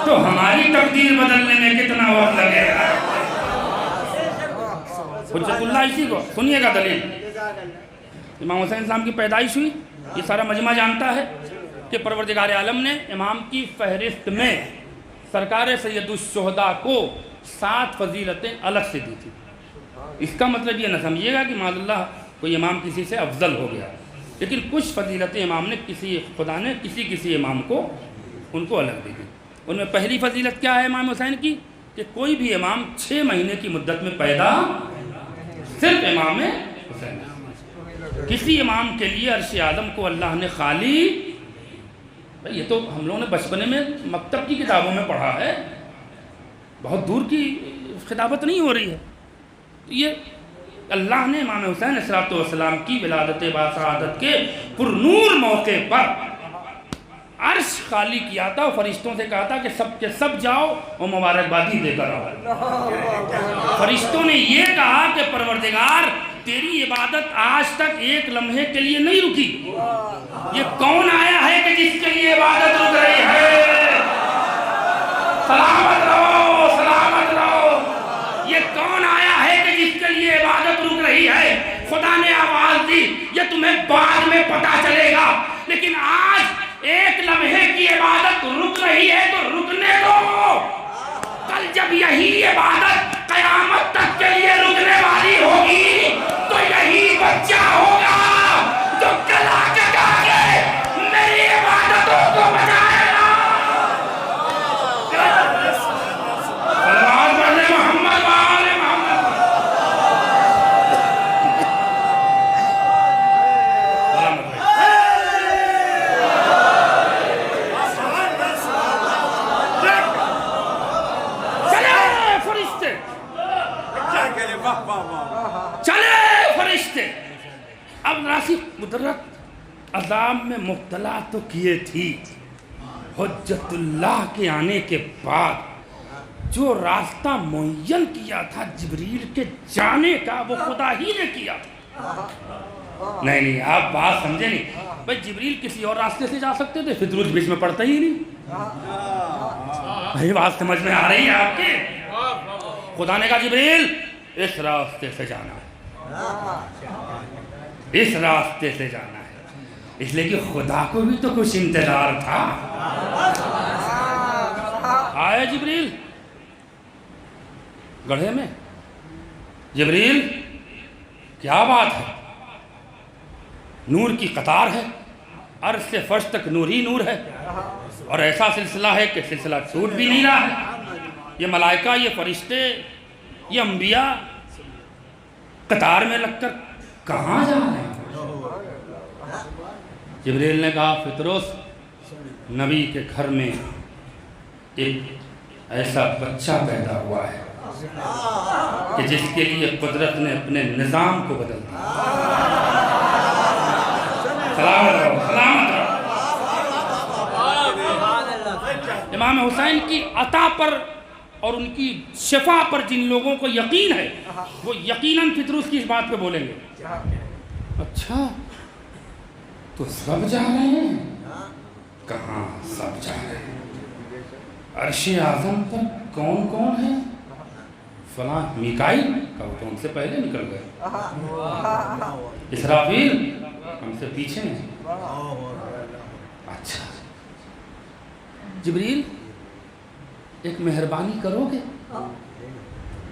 تو ہماری تقدیر بدلنے میں کتنا وقت لگے گا. حجت اللہ اسی کو سنیے گا دلیل. امام حسین السلام کی پیدائش ہوئی، یہ سارا مجمع جانتا ہے کہ پروردگار عالم نے امام کی فہرست میں سرکار سید الشہداء کو 7 فضیلتیں الگ سے دی تھی. اس کا مطلب یہ نہ سمجھیے گا کہ معاذ اللہ کوئی امام کسی سے افضل ہو گیا، لیکن کچھ فضیلتیں امام نے خدا نے کسی امام کو ان کو الگ دی تھی. ان میں پہلی فضیلت کیا ہے امام حسین کی؟ کہ کوئی بھی امام 6 مہینے کی مدت میں پیدا صرف امام حسین. کسی امام کے لیے عرش اعظم کو اللہ نے خالی، بھائی یہ تو ہم لوگوں نے بچپنے میں مکتب کی کتابوں میں پڑھا ہے، بہت دور کی خطابت نہیں ہو رہی ہے. یہ اللہ نے امام حسین علیہ السلام کی ولادت باسعادت کے پرنور موقع پر عرش خالی کیا تھا اور فرشتوں سے کہا تھا کہ سب کے سب جاؤ اور مبارکبادی دے کر آؤ. فرشتوں نے یہ کہا کہ پروردگار تیری عبادت آج تک ایک لمحے کے لیے نہیں رکی، یہ کون آیا ہے کہ جس کے لیے عبادت رک رہی ہے؟ سلامت رہو، سلامت رہو. یہ کون آیا ہے کہ جس کے لیے عبادت رک رہی ہے؟ خدا نے آواز دی یہ تمہیں بعد میں پتا چلے گا، لیکن آج ایک لمحے کی عبادت رک رہی ہے تو رکنے دو. کل جب یہی عبادت قیامت تک کے لیے رکنے والی ہوگی تو یہی بچہ ہوگا جو کل آ کے کہا کہ میری عبادتوں کو بچائے گا. صلوات پڑھنے محمد وآل محمد. چلے فرشتے. اب راسخ قدرت عذاب میں مبتلا تو کیے تھی، حجت اللہ کے آنے کے بعد جو راستہ معین کیا تھا جبریل کے جانے کا وہ خدا ہی نے کیا تھا. نہیں آپ بات سمجھے نہیں. بھائی جبریل کسی اور راستے سے جا سکتے تھے، فطرت بیچ میں پڑتا ہی نہیں. بھائی بات سمجھ میں آ رہی ہے آپ کے؟ خدا نے کہا جبریل اس راستے سے جانا ہے، اس راستے سے جانا ہے. اس لیے کہ خدا کو بھی تو کچھ انتظار تھا. آیا جبریل گڑھے میں. جبریل کیا بات ہے؟ نور کی قطار ہے، عرش سے فرش تک نور ہی نور ہے، اور ایسا سلسلہ ہے کہ سلسلہ چھوٹ بھی نہیں رہا ہے. یہ ملائکہ، یہ فرشتے، یہ انبیاء قطار میں لگ کر کہاں جا رہے ہیں؟ جبریل نے کہا فطرس نبی کے گھر میں ایک ایسا بچہ پیدا ہوا ہے کہ جس کے لیے قدرت نے اپنے نظام کو بدل دیا. سلامت رہو، سلامت رہو. امام حسین کی عطا پر اور ان کی شفا پر جن لوگوں کو یقین ہے وہ یقیناً فطرس کی اس بات پہ بولیں گے اچھا تو سب جا رہے ہیں؟ کہاں سب جا رہے ہیں؟ عرش اعظم پر کون کون ہے؟ فلاں میکائیل کا تو ان سے پہلے نکل گئے، اسرافیل ہم سے پیچھے ہیں. اچھا جبریل ایک مہربانی کرو گے؟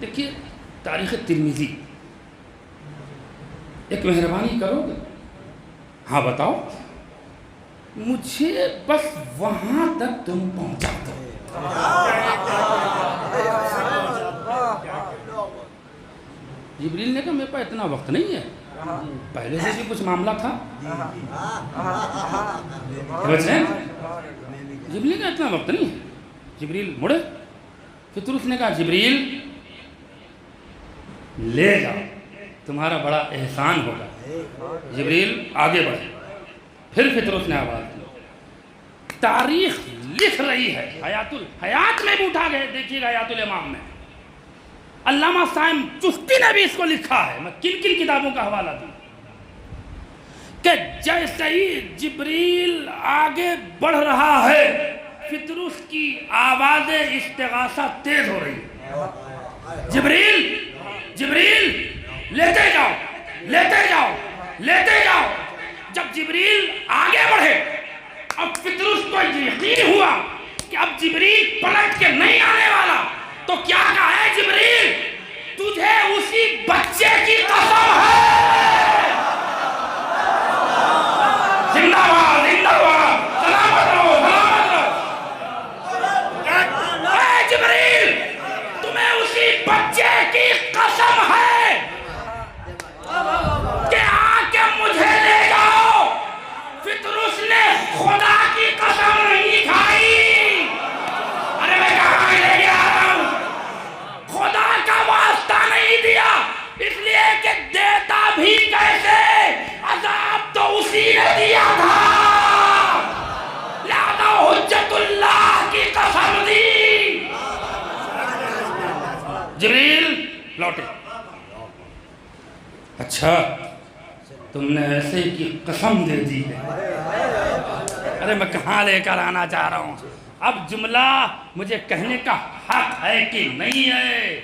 دیکھیے تاریخ ترمذی، ایک مہربانی کرو گے؟ ہاں بتاؤ. مجھے بس وہاں تک تم پہنچا دو. جبریل نے کہا میرے پاس اتنا وقت نہیں ہے، پہلے سے بھی کچھ معاملہ تھا. جبریل کا اتنا وقت نہیں ہے. جبریل مڑے. فطرس نے کہا جبریل لے جاؤ، تمہارا بڑا احسان ہوگا. جبریل آگے بڑھے. پھر فطرس نے آواز دی. تاریخ لکھ رہی ہے، حیات میں بھی اٹھا گئے. دیکھیے گا حیات الامام میں علامہ صائم چشتی نے بھی اس کو لکھا ہے. میں کن کن کتابوں کا حوالہ دوں کہ جیسے ہی جبریل آگے بڑھ رہا ہے فطرس کی آواز استغاثہ تیز ہو رہی ہے. جبریل جبریل لیتے جاؤ، لیتے جاؤ، لیتے جاؤ. جب جبریل آگے بڑھے اب فطرس کو یقین ہوا کہ اب جبریل پلٹ کے نہیں آنے والا. تو کیا کہا ہے جبریل؟ تجھے اسی بچے کی قسم ہے۔ زندہ باد، زندہ باد، سلامت رہو، سلامت رہو۔ اے جبریل، تمہیں اسی بچے کی قسم ہے کہ آ کے مجھے لے جاؤ۔ فطرس نے خدا کی قسم نہیں کھائی۔ ارے میں کہاں لے کے آ رہا ہوں؟ خدا کا واسطہ نہیں دیا، اس لیے کہ دیتا بھی کیسے؟ عذاب تو اسی نے دیا تھا، لہذا حجت اللہ کی قسم دی۔ جبریل لوٹے۔ اچھا تم نے ایسے کی قسم دے دی ہے۔ ارے میں کہاں لے کر آنا چاہ رہا ہوں؟ اب جملہ مجھے کہنے کا حق ہے کہ نہیں ہے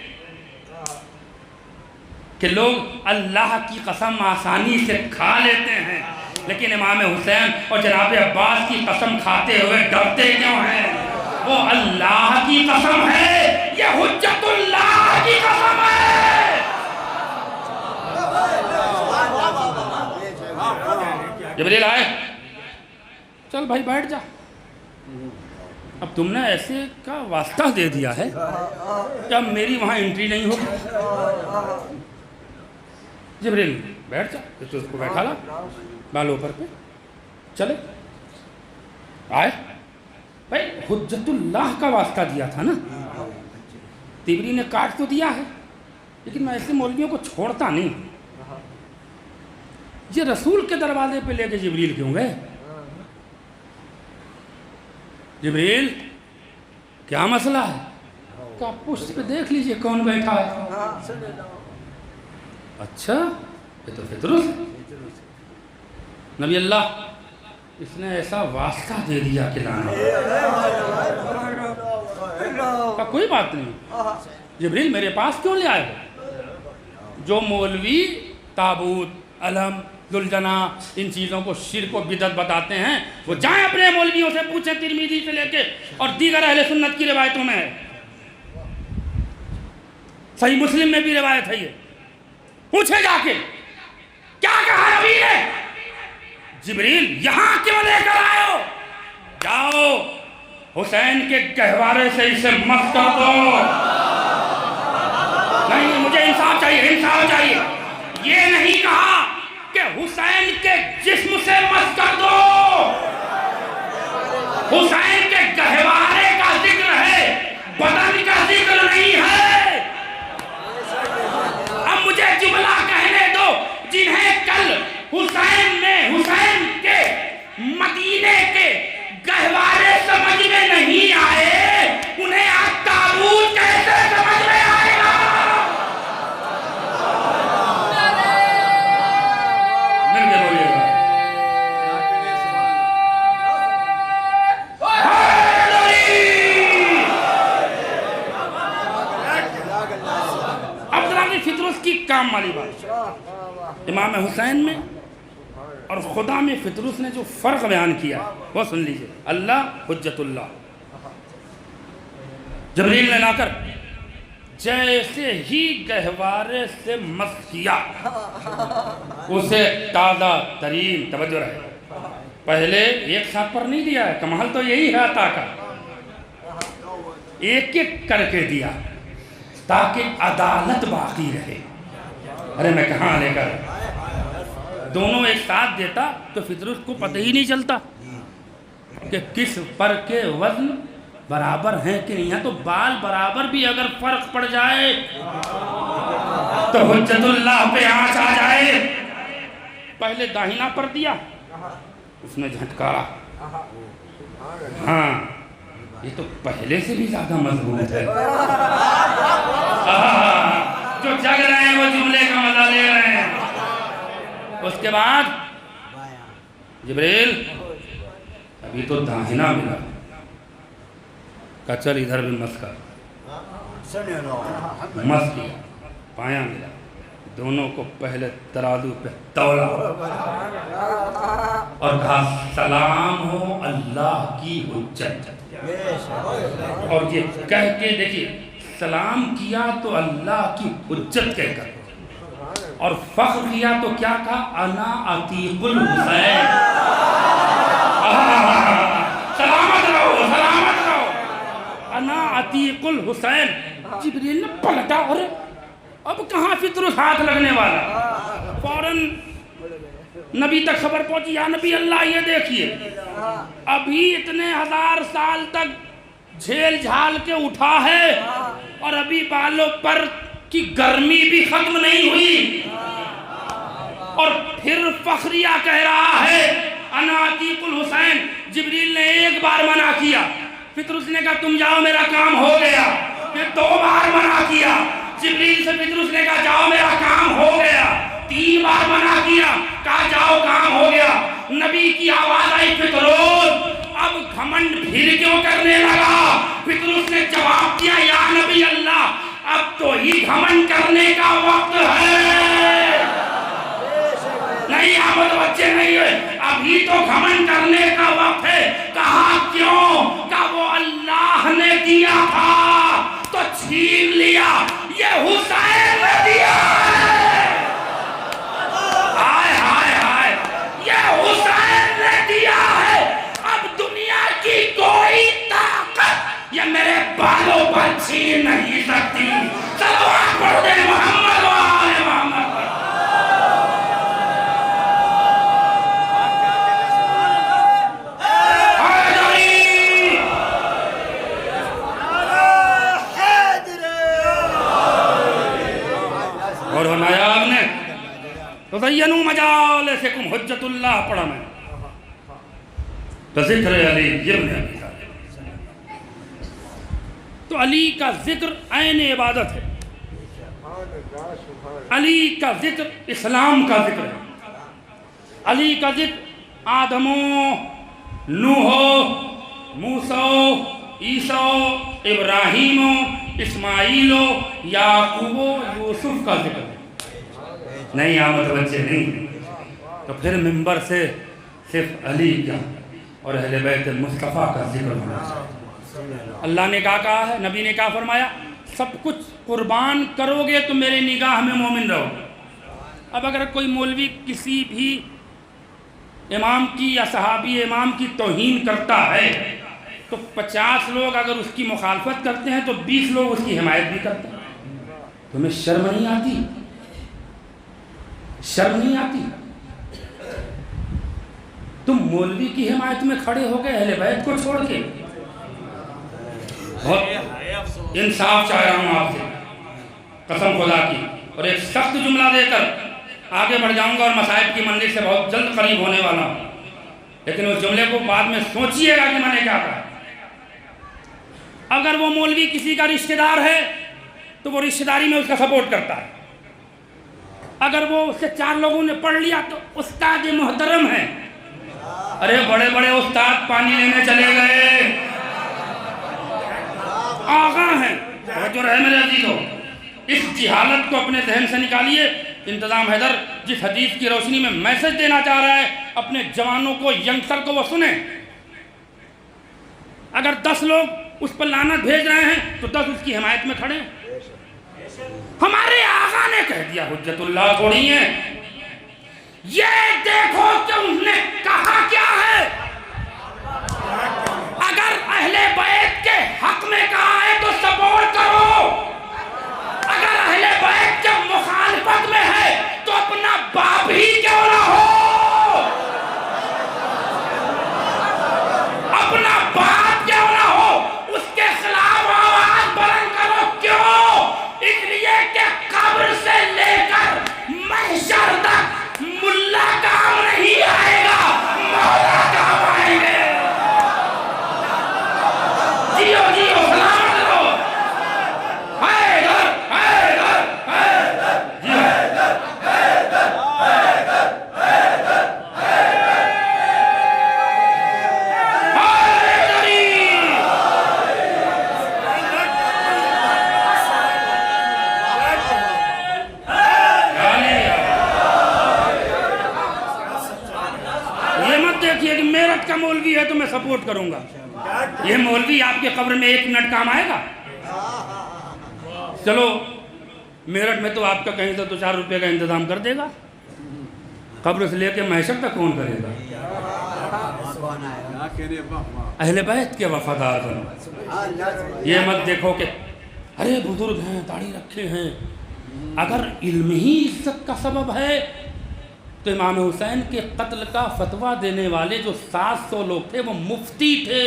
کہ لوگ اللہ کی قسم آسانی سے کھا لیتے ہیں، لیکن امام حسین اور جناب عباس کی قسم کھاتے ہوئے ڈرتے کیوں ہیں؟ وہ اللہ کی قسم ہے، یہ حجت اللہ کی قسم ہے۔ جبریل آئے، چل بھائی بیٹھ جا۔ اب تم نے ایسے کا واسطہ دے دیا ہے کہ اب میری وہاں انٹری نہیں ہوگی۔ جبریل بیٹھ جا، تو اس کو بیٹھا لا بال اوپر پہ، چلے آئے۔ بھائی حجت اللہ کا واسطہ دیا تھا نا، تیوری نے کاٹ تو دیا ہے، لیکن میں ایسے مولویوں کو چھوڑتا نہیں۔ یہ رسول کے دروازے پہ لے کے جبریل کیوں گئے؟ جبریل کیا مسئلہ ہے؟ کہ آپ پشت پہ دیکھ لیجئے کون بیٹھا ہے۔ اچھا یہ تو فطرس نبی اللہ، اس نے ایسا واسطہ دے دیا کہ لانا کا کوئی بات نہیں۔ جبریل میرے پاس کیوں لے آئے ہو؟ جو مولوی تابوت، علم، ذوالجناح ان چیزوں کو شرک و بدعت بتاتے ہیں، وہ جائیں اپنے مولویوں سے پوچھیں، ترمذی سے لے کے اور دیگر اہل سنت کی روایتوں میں ہے، صحیح مسلم میں بھی روایت ہے، یہ پوچھے جا کے کیا کہا نبی نے؟ جبریل یہاں کیوں لے کر آئے ہو؟ جاؤ حسین کے گہوارے سے اسے مس کر دو۔ نہیں، مجھے انصاف چاہیے، انصاف چاہیے۔ یہ نہیں کہا کہ حسین کے جسم سے مس کر دو، حسین کے گہوارے کا ذکر ہے، بدن کا ذکر نہیں ہے۔ اب مجھے جملہ کہنے دو، جنہیں کل حسین کے مدینے کے گہوارے سمجھ میں نہیں آئے، انہیں آج تابوت کیسے سمجھ میں آئے گا؟ مل کے بولیے گا۔ اب ذرا فطرس کی کام والی بات، امام حسین میں اور خدا میں فطرس نے جو فرق بیان کیا وہ سن لیجئے۔ اللہ حجت اللہ، جبریل نے لا کر جیسے ہی گہوارے سے مس کیا، اسے تازہ ترین، توجہ رہے، پہلے ایک ساتھ پر نہیں دیا ہے، کمال تو یہی ہے عطا کا، ایک ایک کر کے دیا تاکہ عدالت باقی رہے۔ ارے میں کہاں لے کر، دونوں ایک ساتھ دیتا تو فطرس کو پتہ ہی نہیں چلتا کہ کس پر کے وزن برابر ہیں کہ نہیں ہیں۔ تو بال برابر بھی اگر فرق پڑ جائے تو حجت اللہ پہ آنچ آ جائے۔ پہلے داہنا پر دیا، اس نے جھٹکارا، ہاں یہ تو پہلے سے بھی زیادہ مضبوط ہے۔ جو جگ رہے ہیں وہ جملے کا مزہ لے رہے ہیں۔ اس کے بعد جبریل ابھی تو داہنا ملا، کہا چل ادھر بھی مس کر، مس کیا، پایا ملا، دونوں کو پہلے ترازو پہ تولا اور کہا سلام ہو اللہ کی حجت، اور یہ کہہ کے دیکھیے سلام کیا تو اللہ کی حجت کہہ کر، اور فخر کیا تو کیا کہا؟ انا عتیق الحسین۔ سلامت رہو، سلامت رہو، انا عتیق الحسین۔ جبریل نے پلٹا، اور اب کہاں فطرس ہاتھ لگنے والا؟ فوراً نبی تک خبر پہنچی، یا نبی اللہ یہ دیکھیے، ابھی اتنے ہزار سال تک جھیل جھال کے اٹھا ہے اور ابھی بالوں پر کی گرمی بھی ختم نہیں ہوئی، اور پھر فخریہ کہہ رہا ہے انا عتیق الحسین۔ جبریل نے ایک بار منع کیا، فطرس نے کہا تم جاؤ میرا کام ہو گیا، پھر 2 بار منع کیا، جبریل سے فطرس نے کہا جاؤ میرا کام ہو گیا، 3 بار منع کیا، کہا جاؤ کام ہو گیا۔ نبی کی آواز آئی فطرس، اب گھمنڈ پھر کیوں کرنے لگا؟ فطرس نے جواب دیا یا نبی اللہ اب تو ہی گھمنڈ کرنے کا وقت ہے۔ نہیں آپ متوجہ نہیں ہوئے، ابھی تو گھمنڈ کرنے کا وقت ہے۔ کہا کیوں؟ کہ وہ اللہ نے دیا تھا تو چھین لیا، یہ حسین نے دیا ہے۔ ہائے ہائے ہائے، یہ حسین نے دیا ہے، اب دنیا کی کوئی طاقت یہ میرے بالوں پر چھین نہیں سکتی۔ صلوات پڑھ دے محمد و آل محمد۔ اور نایاب نے تزینوا مجالسکم حجت اللہ پڑھا میں تو ذکر علی ابن ابی طالب۔ تو علی کا ذکر عین عبادت ہے، علی کا ذکر اسلام کا ذکر ہے، علی کا ذکر آدمو، نوحو، موسیٰ، عیسیٰ، ابراہیم، اسماعیل، یعقوب، یوسف کا ذکر ہے۔ نہیں آپ متوجہ نہیں، تو پھر منبر سے صرف علی کا اور اہل بیت مصطفیٰ کا ذکر ہونا چاہیے۔ اللہ نے کہا ہے، نبی نے کہا فرمایا سب کچھ قربان کرو گے تو میرے نگاہ میں مومن رہو۔ اب اگر کوئی مولوی کسی بھی امام کی یا صحابی امام کی توہین کرتا ہے تو 50 لوگ اگر اس کی مخالفت کرتے ہیں تو 20 لوگ اس کی حمایت بھی کرتے ہیں۔ تمہیں شرم نہیں آتی؟ شرم نہیں آتی؟ تم مولوی کی حمایت میں کھڑے ہو گئے اہل بیت کو چھوڑ کے۔ بہت انصاف چاہ رہا ہوں آپ سے قسم خدا کی، اور ایک سخت جملہ دے کر آگے بڑھ جاؤں گا اور مصائب کی منزل سے بہت جلد قریب ہونے والا ہوں، لیکن اس جملے کو بعد میں سوچئے گا کہ میں نے کیا کہا۔ اگر وہ مولوی کسی کا رشتہ دار ہے تو وہ رشتہ داری میں اس کا سپورٹ کرتا ہے، اگر وہ اس سے 4 لوگوں نے پڑھ لیا تو استاد محترم ہے۔ ارے بڑے بڑے استاد پانی لینے چلے گئے، آغا ہیں۔ جو رہے میرے عزیزو، اس جہالت کو اپنے ذہن سے نکالیے۔ انتظام حیدر جس حدیث کی روشنی میں میسج دینا چاہ رہا ہے اپنے جوانوں کو، ینگسٹر کو، وہ سنیں۔ اگر 10 لوگ اس پر لعنت بھیج رہے ہیں تو 10 اس کی حمایت میں کھڑے ہیں۔ ہمارے آقا نے کہہ دیا حجت اللہ تھوڑی ہے، یہ دیکھو کہ انہوں نے کہا کیا ہے۔ اگر اہل بیت کے حق میں کہا ہے تو سپورٹ کرو، اگر اہل بیت کے مخالفت میں ہے تو اپنا باپ ہی کیوں نہ ہو، اپنا باپ کیوں نہ ہو، اس کے خلاف آواز بلند کرو۔ کیوں؟ اس لیے کہ قبر سے لے کر محشر تک ملا کام نہیں آئے گا، مولا کام آئیں گے۔ جیو جیو سلامت رہو۔ حیدر حیدر حیدر حیدر حیدر حیدر حیدر کہ میرٹھ کا مولوی ہے تو میں سپورٹ کروں گا۔ یہ مولوی آپ کے قبر میں 1 منٹ کام آئے گا؟ چلو میرٹھ میں تو آپ کا کہیں سے 2-4 روپے کا انتظام کر دے گا، قبر سے لے کے محشر تک کون کرے گا؟ اہل بیت کے وفادار بنو۔ یہ مت دیکھو کہ ارے بزرگ ہیں، داڑھی رکھے ہیں، اگر علم ہی عزت کا سبب ہے تو امام حسین کے قتل کا فتویٰ دینے والے جو 700 لوگ تھے وہ مفتی تھے،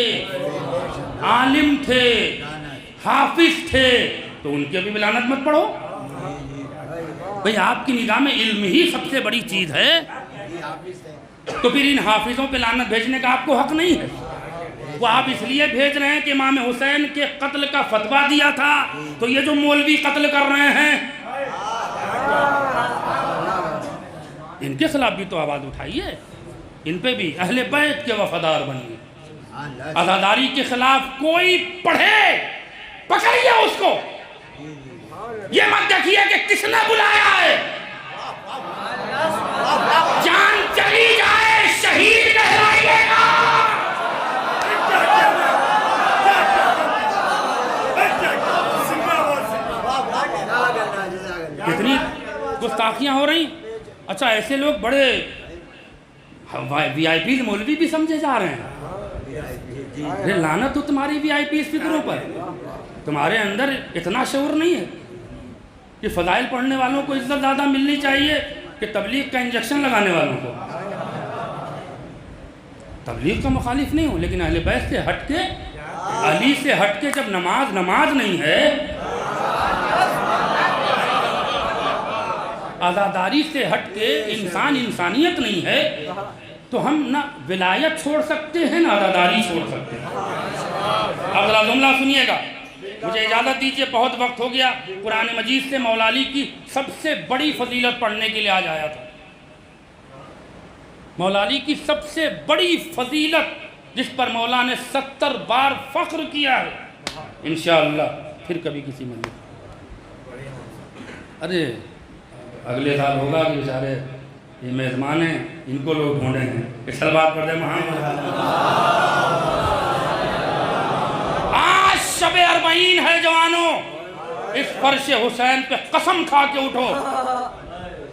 عالم تھے، حافظ تھے، تو ان کی بھی لعنت مت پڑھو بھئی۔ آپ کی نگاہ میں علم ہی سب سے بڑی چیز ہے تو پھر ان حافظوں پہ لعنت بھیجنے کا آپ کو حق نہیں ہے۔ وہ آپ اس لیے بھیج رہے ہیں کہ امام حسین کے قتل کا فتویٰ دیا تھا، تو یہ جو مولوی قتل کر رہے ہیں ان کے خلاف بھی تو آواز اٹھائیے، ان پہ بھی اہل بیت کے وفادار بنیے۔ عزاداری کے خلاف کوئی پڑھے پکڑیے اس کو، یہ مت دیکھیے کہ کس نے بلایا ہے، جان چلی جائے شہید کہلائیے گا۔ کتنی گستاخیاں ہو رہی۔ اچھا ایسے لوگ بڑے وی آئی پیز مولوی بھی سمجھے جا رہے ہیں۔ لعنت تو تمہاری وی آئی پیز فکروں پر، تمہارے اندر اتنا شعور نہیں ہے کہ فضائل پڑھنے والوں کو عزت زیادہ ملنی چاہیے کہ تبلیغ کا انجیکشن لگانے والوں کو۔ تبلیغ کا مخالف نہیں ہوں، لیکن اہل بیت سے ہٹ کے، علی سے ہٹ کے جب نماز نہیں ہے، عزاداری سے ہٹ کے انسانیت نہیں ہے، تو ہم نہ ولایت چھوڑ سکتے ہیں نہ عزاداری چھوڑ سکتے ہیں۔ اب ذرا جملہ سنیے گا، مجھے اجازت دیجیے، بہت وقت ہو گیا۔ قرآن مجید سے مولا علی کی سب سے بڑی فضیلت پڑھنے کے لیے آج آیا تھا۔ مولا علی کی سب سے بڑی فضیلت جس پر مولا نے 70 بار فخر کیا ہے، انشاءاللہ پھر کبھی کسی مجلس۔ ارے اگلے سال ہوگا کہ بیچارے یہ میزبان ہیں، ان کو لوگ ڈھونڈیں گے کہ سلوات پڑھ دیں محمد۔ آج شب 40 ہے جوانوں، اس فرش حسین پہ قسم کھا کے اٹھو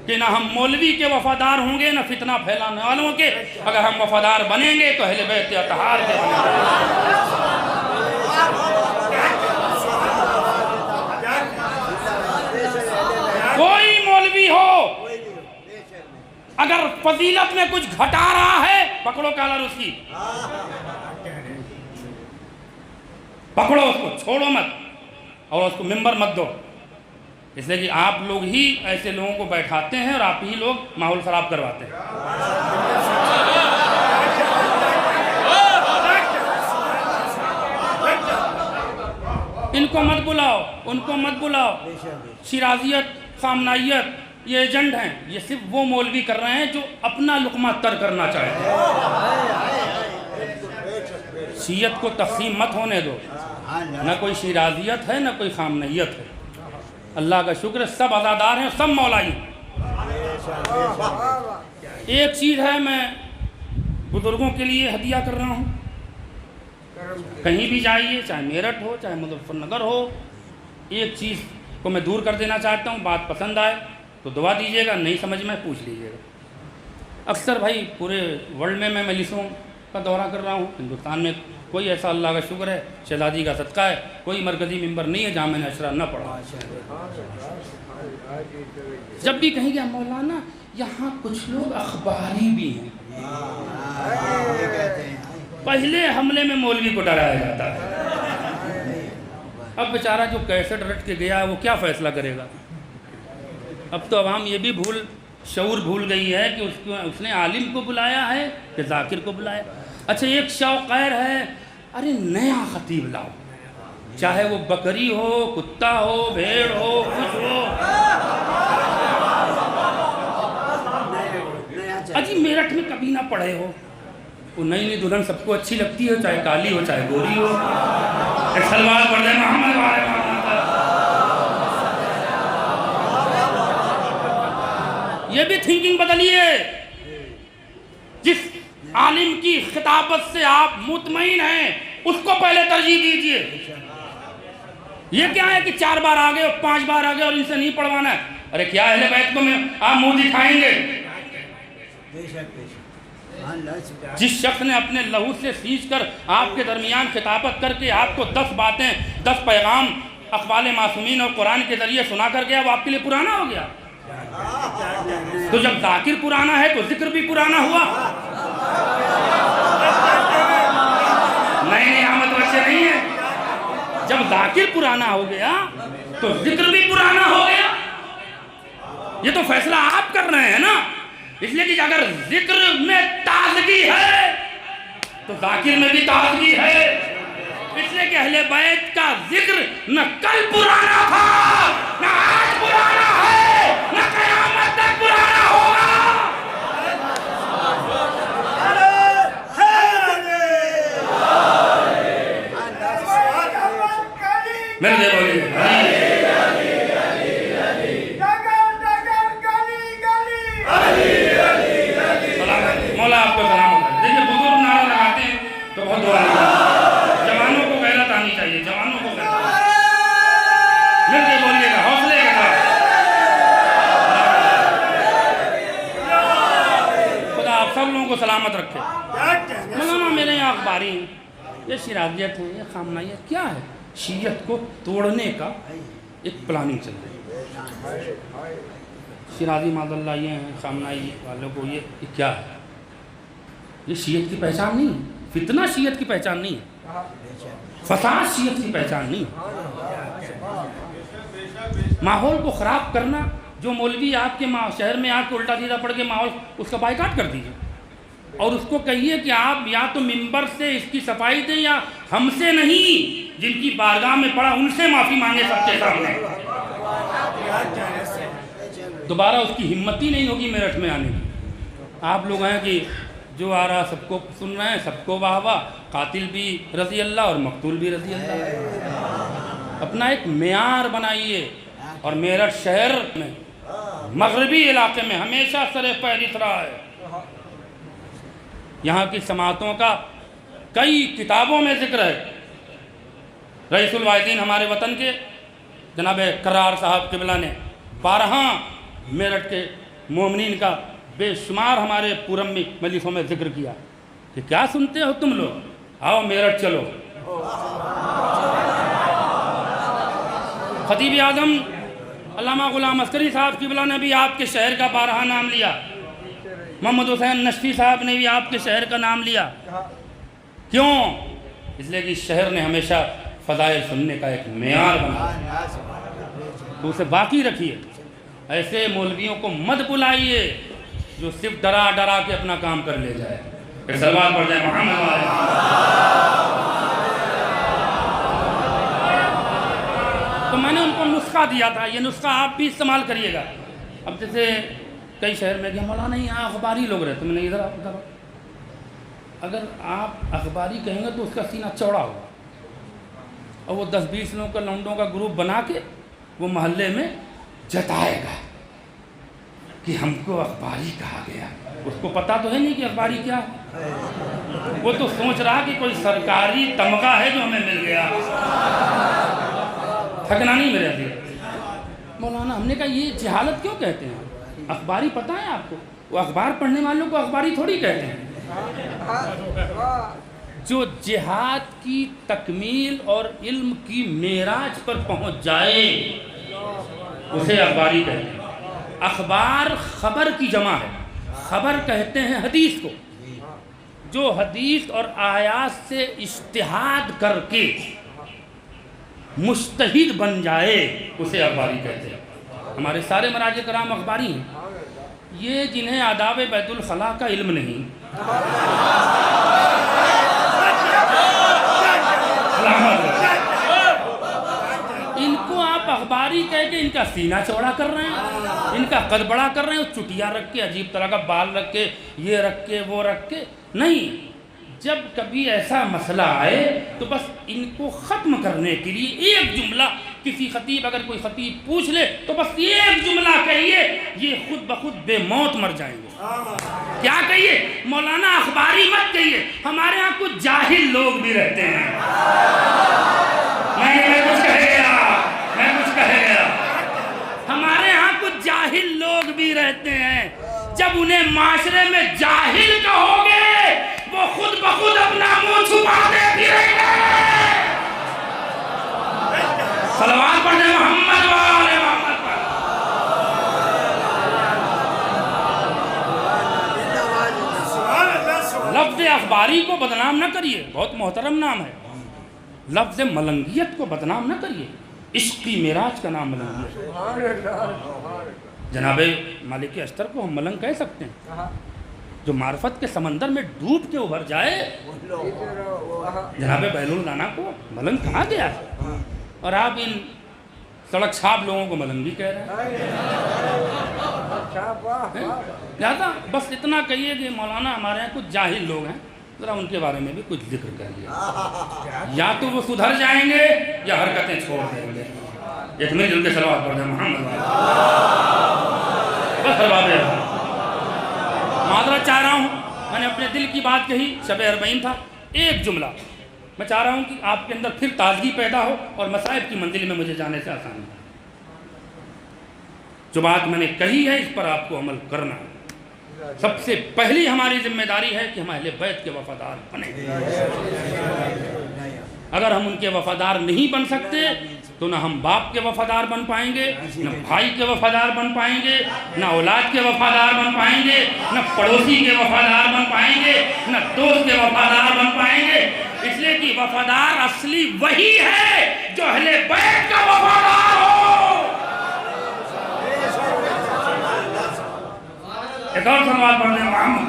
کہ نہ ہم مولوی کے وفادار ہوں گے نہ فتنہ پھیلانے والوں کے۔ اگر ہم وفادار بنیں گے تو اہل بیت اطہار کے بنیں گے۔ کوئی مولوی ہو اگر فضیلت میں کچھ گھٹا رہا ہے، پکڑو کالر اس کی، پکڑو اس کو، چھوڑو مت، اور اس کو ممبر مت دو، اس لیے کہ آپ لوگ ہی ایسے لوگوں کو بیٹھاتے ہیں اور آپ ہی لوگ ماحول خراب کرواتے ہیں۔ ان کو مت بلاؤ، ان کو مت بلاؤ۔ شیرازیت، خامنائیت یہ ایجنٹ ہیں، یہ صرف وہ مولوی کر رہے ہیں جو اپنا لقمہ تر کرنا چاہتے ہیں۔ شیعت کو تقسیم مت ہونے دو، نہ کوئی شیرازیت ہے نہ کوئی خامنائیت ہے۔ اللہ کا شکر ہے سب عزادار ہیں، سب مولائی ہیں۔ ایک چیز ہے میں بزرگوں کے لیے ہدیہ کر رہا ہوں، کہیں بھی جائیے، چاہے میرٹھ ہو چاہے مظفر نگر ہو، ایک چیز کو میں دور کر دینا چاہتا ہوں، بات پسند آئے تو دعا دیجیے گا، نہیں سمجھ میں پوچھ لیجیے گا۔ اکثر بھائی پورے ورلڈ میں مجلسوں کا دورہ کر رہا ہوں، ہندوستان میں کوئی ایسا اللہ کا شکر ہے، شہزادی کا صدقہ ہے، کوئی مرکزی ممبر نہیں ہے جہاں میں نے اشرا نہ پڑھا۔ جب بھی کہیں گے مولانا یہاں کچھ لوگ اخباری بھی ہیں، پہلے حملے میں مولوی کو ڈرایا جاتا ہے، اب بیچارہ جو کیسٹ رٹ کے گیا ہے وہ کیا فیصلہ کرے گا؟ اب تو عوام یہ بھی شعور بھول گئی ہے کہ اس نے عالم کو بلایا ہے کہ ذاکر کو بلایا۔ اچھا ایک شوق غیر ہے، ارے نیا خطیب لاؤ، چاہے وہ بکری ہو، کتا ہو، بھیڑ ہو، کچھ ہو۔ اجی میرٹھ میں کبھی نہ پڑھے ہو، وہ نئی نئی دلہن سب کو اچھی لگتی ہے، چاہے کالی ہو چاہے گوری ہو، سلوات پڑھ دیں محمد والے محمد۔ یہ بھی تھنکنگ بدلیے، جس عالم کی خطابت سے آپ مطمئن ہیں اس کو پہلے ترجیح دیجئے۔ یہ کیا ہے کہ 4 بار آ گئے اور 5 بار آ گئے اور ان سے نہیں پڑھوانا ہے؟ ارے کیا اہل بیت کو آپ منہ دکھائیں گے؟ جس شخص نے اپنے لہو سے سینچ کر آپ کے درمیان خطابت کر کے آپ کو 10 باتیں 10 پیغام اقوال معصومین اور قرآن کے ذریعے سنا کر گیا، وہ آپ کے لیے پرانا ہو گیا؟ تو جب ذاکر پرانا ہے تو ذکر بھی پرانا ہوا؟ نئے آمد بچے نہیں ہیں۔ جب ذاکر پرانا ہو گیا تو ذکر بھی پرانا ہو گیا۔ یہ تو فیصلہ آپ کر رہے ہیں نا، اس لیے کہ اگر ذکر میں تازگی ہے تو ذاکر میں بھی تازگی ہے۔ اس لیے کہ اہل بیت کا ذکر نہ کل پرانا تھا، نہ آج پرانا ہے، نہ قیامت تک پرانا ہوگا۔ میرے دے بولیے مولا آپ کو سلام ہوتا ہے۔ دیکھیں بزرگ نعرہ لگاتے ہیں تو بہت دعا ہے۔ جوانوں کو غیرت آنی چاہیے، جوانوں کو غیرت۔ مل کے بولیے گا، حوصلے کے ساتھ۔ خدا آپ سب لوگوں کو سلامت رکھے۔ مولانا میرے یہاں اخباری ہیں، یہ شیرازیت ہے، یہ خامنائیت کیا ہے؟ شیعت کو توڑنے کا ایک پلاننگ چل رہی ہے۔ شیرازی معاذ اللہ یہ ہیں، خامنائی والوں کو یہ کیا ہے؟ یہ شیعت کی پہچان نہیں ہے، فتنہ شیعت کی پہچان نہیں ہے، فساد شیعت کی پہچان نہیں ہے۔ ماحول کو خراب کرنا، جو مولوی آپ کے شہر میں آ کے الٹا سیدھا پڑھ کے ماحول اس کا بائیکاٹ کر دیجیے اور اس کو کہیے کہ آپ یا تو ممبر سے اس کی صفائی دیں یا ہم سے نہیں، جن کی بارگاہ میں پڑا ان سے معافی مانگے سب کے سامنے۔ دوبارہ اس کی ہمت ہی نہیں ہوگی میرٹھ میں آنے کی۔ آپ لوگ ہیں کہ جو آ رہا سب کو سن رہے ہیں، سب کو واہ واہ، قاتل بھی رضی اللہ اور مقتول بھی رضی اللہ۔ اپنا ایک معیار بنائیے، اور میرٹھ شہر میں مغربی علاقے میں ہمیشہ سر فہرست رہا ہے۔ یہاں کی سماعتوں کا کئی کتابوں میں ذکر ہے۔ رئیس الواحدین ہمارے وطن کے جناب کرار صاحب قبلہ نے 12 میرٹھ کے مومنین کا بے شمار ہمارے پورم مجلسوں میں ذکر کیا کہ کیا سنتے ہو تم لوگ، آؤ میرٹھ چلو۔ خطیب اعظم علامہ غلام عسکری صاحب قبلہ نے بھی آپ کے شہر کا 12 نام لیا، محمد حسین نشفی صاحب نے بھی آپ کے شہر کا نام لیا۔ کیوں؟ اس لیے کہ اس شہر نے ہمیشہ فضائل سننے کا ایک معیار بنا، تو اسے باقی رکھیے۔ ایسے مولویوں کو مت بلائیے جو صرف ڈرا ڈرا کے اپنا کام کر لے جائے۔ ایک سلوات پڑھ جائے محمد والے۔ تو میں نے ان کو نسخہ دیا تھا، یہ نسخہ آپ بھی استعمال کریے گا۔ اب جیسے کئی شہر میں گیا، مولانا یہاں اخباری لوگ رہتے، میں نے ادھر اگر آپ اخباری کہیں گے تو اس کا سینہ چوڑا ہوگا، اور وہ 10-20 لوگوں کا لونڈوں کا گروپ بنا کے وہ محلے میں جتائے گا کہ ہم کو اخباری کہا گیا۔ اس کو پتہ تو ہے نہیں کہ اخباری کیا ہے، وہ تو سوچ رہا کہ کوئی سرکاری تمغہ ہے جو ہمیں مل گیا۔ تھکنا نہیں میرے عزیز۔ مولانا ہم نے کہا یہ جہالت کیوں کہتے ہیں؟ اخباری پتہ ہے آپ کو؟ وہ اخبار پڑھنے والوں کو اخباری تھوڑی کہتے ہیں۔ جو جہاد کی تکمیل اور علم کی معراج پر پہنچ جائے اسے اخباری کہتے ہیں۔ اخبار خبر کی جمع ہے، خبر کہتے ہیں حدیث کو۔ جو حدیث اور آیات سے اجتہاد کر کے مجتہد بن جائے اسے اخباری کہتے ہیں۔ ہمارے سارے مراجع کرام اخباری ہیں۔ یہ جنہیں آداب بیت الخلاء کا علم نہیں، ان کو آپ اخباری کہہ کے ان کا سینہ چوڑا کر رہے ہیں، ان کا قد بڑا کر رہے ہیں، چٹیاں رکھ کے، عجیب طرح کا بال رکھ کے، یہ رکھ کے وہ رکھ کے۔ نہیں، جب کبھی ایسا مسئلہ آئے تو بس ان کو ختم کرنے کے لیے ایک جملہ، کسی خطیب اگر کوئی خطیب پوچھ لے تو بس ایک جملہ کہیے، یہ خود بخود بے موت مر جائیں گے۔ کیا کہیے؟ مولانا اخباری مت کہیے، ہمارے ہاں کچھ جاہل لوگ بھی رہتے ہیں۔ میں کچھ کہے گا ہی رہتے ہیں. جب انہیں معاشرے میں جاہل کہو گے وہ خود بخود اپنا منہ چھپاتے پھریں گے. صلوات پڑھیں محمد وآل محمد پر. لفظ اخباری کو بدنام نہ کریے، بہت محترم نام ہے. لفظ ملنگیت کو بدنام نہ کریے، عشقی معراج کا نام ملنگیت. جناب مالک اشتر کو ہم ملنگ کہہ سکتے ہیں؟ جو معرفت کے سمندر میں ڈوب کے ابھر جائے. جناب بہلول رانا کو ملنگ کہا گیا ہے، اور آپ ان سڑک چھاپ لوگوں کو ملنگ بھی کہہ رہے ہیں. لہذا بس اتنا کہیے کہ مولانا ہمارے ہیں کچھ جاہل لوگ ہیں، ذرا ان کے بارے میں بھی کچھ ذکر کریے. یا تو وہ سدھر جائیں گے یا حرکتیں چھوڑ دیں گے. ایک مل جل کے صلوات پڑھ دیں محمد. بس بات ہے. معذرت چاہ رہا ہوں، میں نے اپنے دل کی بات کہی، شب اربعین تھا. ایک جملہ میں چاہ رہا ہوں کہ آپ کے اندر پھر تازگی پیدا ہو اور مصائب کی منزل میں مجھے جانے سے آسانی ہو. جو بات میں نے کہی ہے اس پر آپ کو عمل کرنا ہے. سب سے پہلی ہماری ذمہ داری ہے کہ ہم اہل بیت کے وفادار بنیں. اگر ہم ان کے وفادار نہیں بن سکتے تو نہ ہم باپ کے وفادار بن پائیں گے، نہ بھائی کے وفادار بن پائیں گے، نہ اولاد کے وفادار بن پائیں گے، نہ پڑوسی کے وفادار بن پائیں گے، نہ دوست کے وفادار بن پائیں گے. اس لیے کہ وفادار اصلی وہی ہے جو اہل بیت کا وفادار ہو. ایک اور سوال پڑھنے محمد.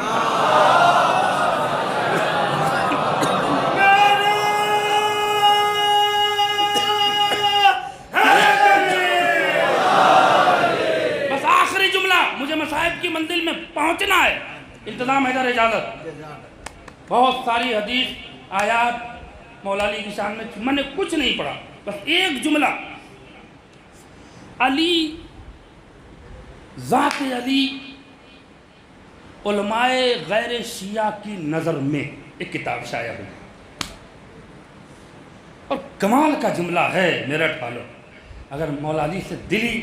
بس آخری جملہ، مجھے مصائب کی منزل میں پہنچنا ہے. انتظام حیدر اجازت. بہت ساری حدیث آیات مولا علی کی شان میں نے کچھ نہیں پڑھا، بس ایک جملہ. علی، ذات علی علماء غیر شیعہ کی نظر میں ایک کتاب شائع ہوئی، اور کمال کا جملہ ہے. میرٹھ والوں، اگر مولا علی سے دلی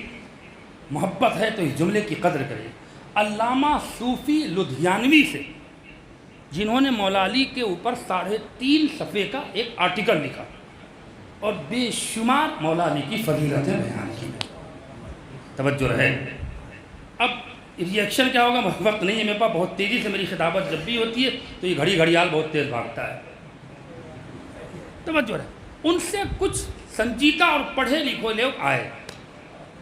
محبت ہے تو اس جملے کی قدر کریں. علامہ صوفی لدھیانوی سے، جنہوں نے مولا علی کے اوپر 3.5 صفحے کا ایک آرٹیکل لکھا اور بے شمار مولا علی کی فضیلتیں بیان کی. توجہ رہے. اب ریئیکشن کیا ہوگا وقت نہیں ہے میرے پاس. بہت تیزی سے میری خطابت جب بھی ہوتی ہے تو یہ گھڑیال بہت تیز بھاگتا ہے. توجہ رہے. ان سے کچھ سنجیدہ اور پڑھے لکھے لوگ آئے.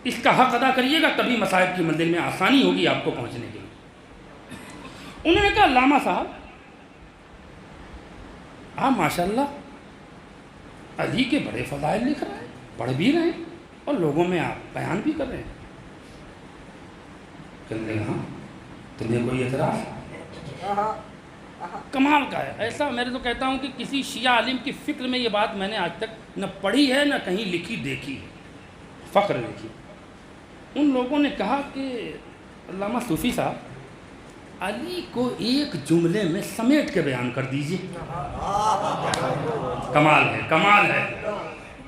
اس کا حق ادا کریے گا تبھی مصائب کی منزل میں آسانی ہوگی آپ کو پہنچنے کے لیے. انہوں نے کہا علامہ صاحب آپ ماشاءاللہ علی کے بڑے فضائل لکھ رہے ہیں، پڑھ بھی رہے ہیں اور لوگوں میں آپ بیان بھی کر رہے ہیں. کہنے لگا ہاں تمہیں کوئی اعتراض؟ کمال کا ہے. ایسا میں تو کہتا ہوں کہ کسی شیعہ عالم کی فکر میں یہ بات میں نے آج تک نہ پڑھی ہے نہ کہیں لکھی دیکھی ہے. فخر لکھی. ان لوگوں نے کہا کہ علامہ صوفی صاحب علی کو ایک جملے میں سمیٹ کے بیان کر دیجئے. کمال ہے، کمال ہے.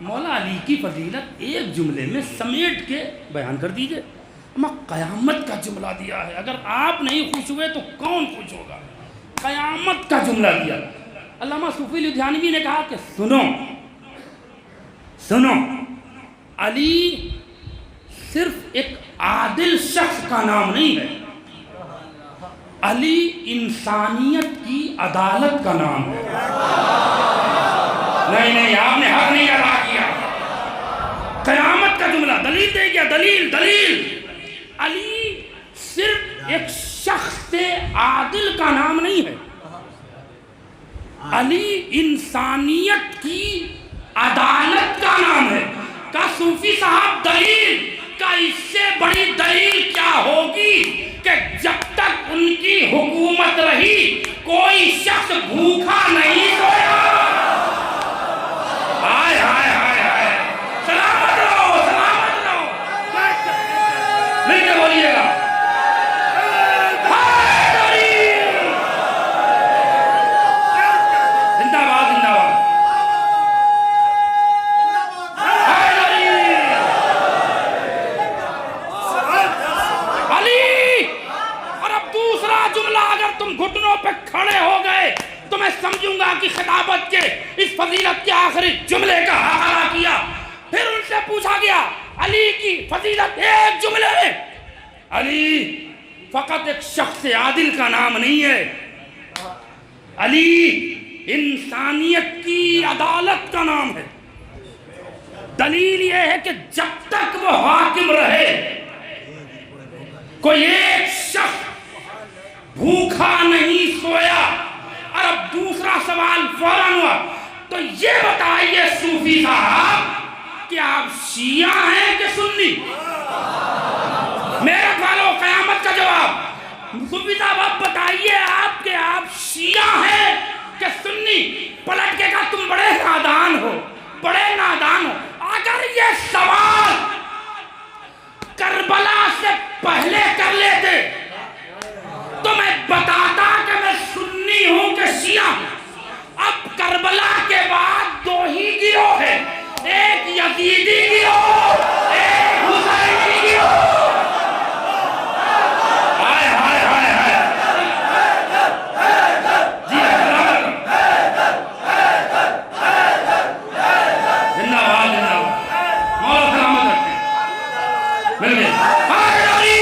مولا علی کی فضیلت ایک جملے میں سمیٹ کے بیان کر دیجئے. اما قیامت کا جملہ دیا ہے، اگر آپ نہیں خوش ہوئے تو کون خوش ہوگا؟ قیامت کا جملہ دیا. علامہ صوفی لدھیانوی نے کہا کہ سنو علی صرف ایک عادل شخص کا نام نہیں ہے، علی انسانیت کی عدالت کا نام ہے. نہیں آپ نے حق نہیں ادا کیا. قیامت کا جملہ دلیل دے گیا. دلیل علی صرف ایک شخص عادل کا نام نہیں ہے، علی انسانیت کی عدالت کا نام ہے. کا صوفی صاحب دلیل کا اس سے بڑی دلیل کیا ہوگی کہ جب تک ان کی حکومت رہی کوئی شخص بھوکا نہیں سویا. ہائے ہائے ہائے ہائے. سلامت رہو، سلامت رہو. مل کے بولیے گا. زندہ باد، زندہ باد. علی پہ کھڑے ہو گئے تو میں سمجھوں گا کہ خطابت کے اس فضیلت کے آخری جملے کا حوالہ کیا۔ پھر ان سے پوچھا گیا علی کی فضیلت ایک جملے میں، علی فقط ایک شخص عادل کا نام نہیں ہے، علی انسانیت کی عدالت کا نام ہے۔ دلیل یہ ہے کہ جب تک وہ حاکم رہے کوئی ایک شخص بھوکا نہیں سویا۔ اور اب دوسرا سوال فوراً ہوا، تو یہ بتائیے صوفی صاحب کہ آپ شیعہ ہیں کہ سنی؟ میرا پھالو قیامت کا جواب۔ صوفی صاحب آپ بتائیے آپ کہ آپ شیعہ ہیں کہ سنی؟ پلٹ کے کہا تم بڑے نادان ہو، بڑے نادان ہو۔ اگر یہ سوال کربلا سے پہلے کر لیتے تو میں بتاتا کہ میں سنی ہوں کہ شیعہ۔ اب کربلا کے بعد دو ہی گروہ ہے، ایک یزیدی گروہ، ایک حسینی گروہ۔ ہائے ہائے ہائے ہائے جی زندہ باد، زندہ باد، مولا سلامت رکھیں، مل گئے۔ ہائے علی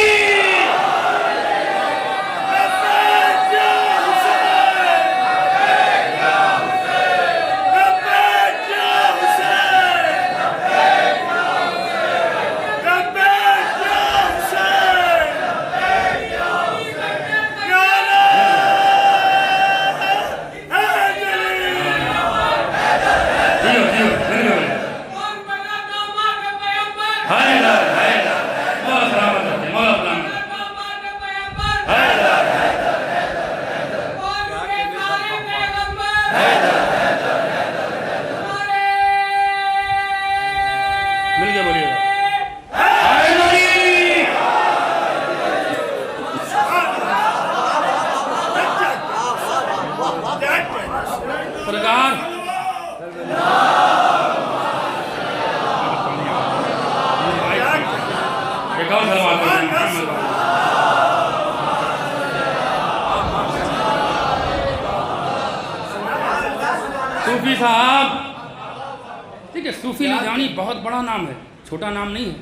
سرکار ایک اور سلوات پڑھیں محمد۔ صوفی صاحب ٹھیک ہے، صوفی لدھیانی بہت بڑا نام ہے، چھوٹا نام نہیں ہے۔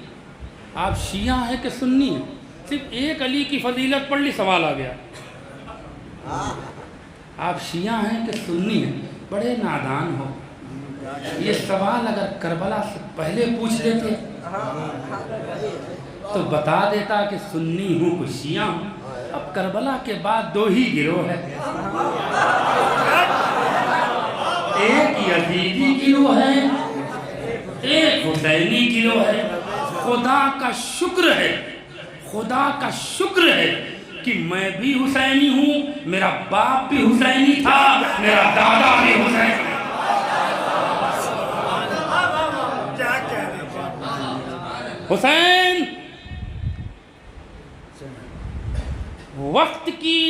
آپ شیعہ ہیں کہ سنی ہیں؟ صرف ایک علی کی فضیلت پڑھ لی سوال آ گیا۔ آپ شیعہ ہیں کہ سنی ہیں؟ بڑے نادان ہو۔ یہ سوال اگر کربلا سے پہلے پوچھ لیتے تو بتا دیتا کہ سنی ہوں کہ شیعہ ہوں۔ اب کربلا کے بعد دو ہی گروہ ہے، ایک یزیدی گروہ ہے، ایک حسینی گروہ ہے۔ خدا کا شکر ہے، خدا کا شکر ہے کہ میں بھی حسینی ہوں، میرا باپ بھی حسینی تھا، میرا دادا بھی حسینی تھا۔ حسین وقت کی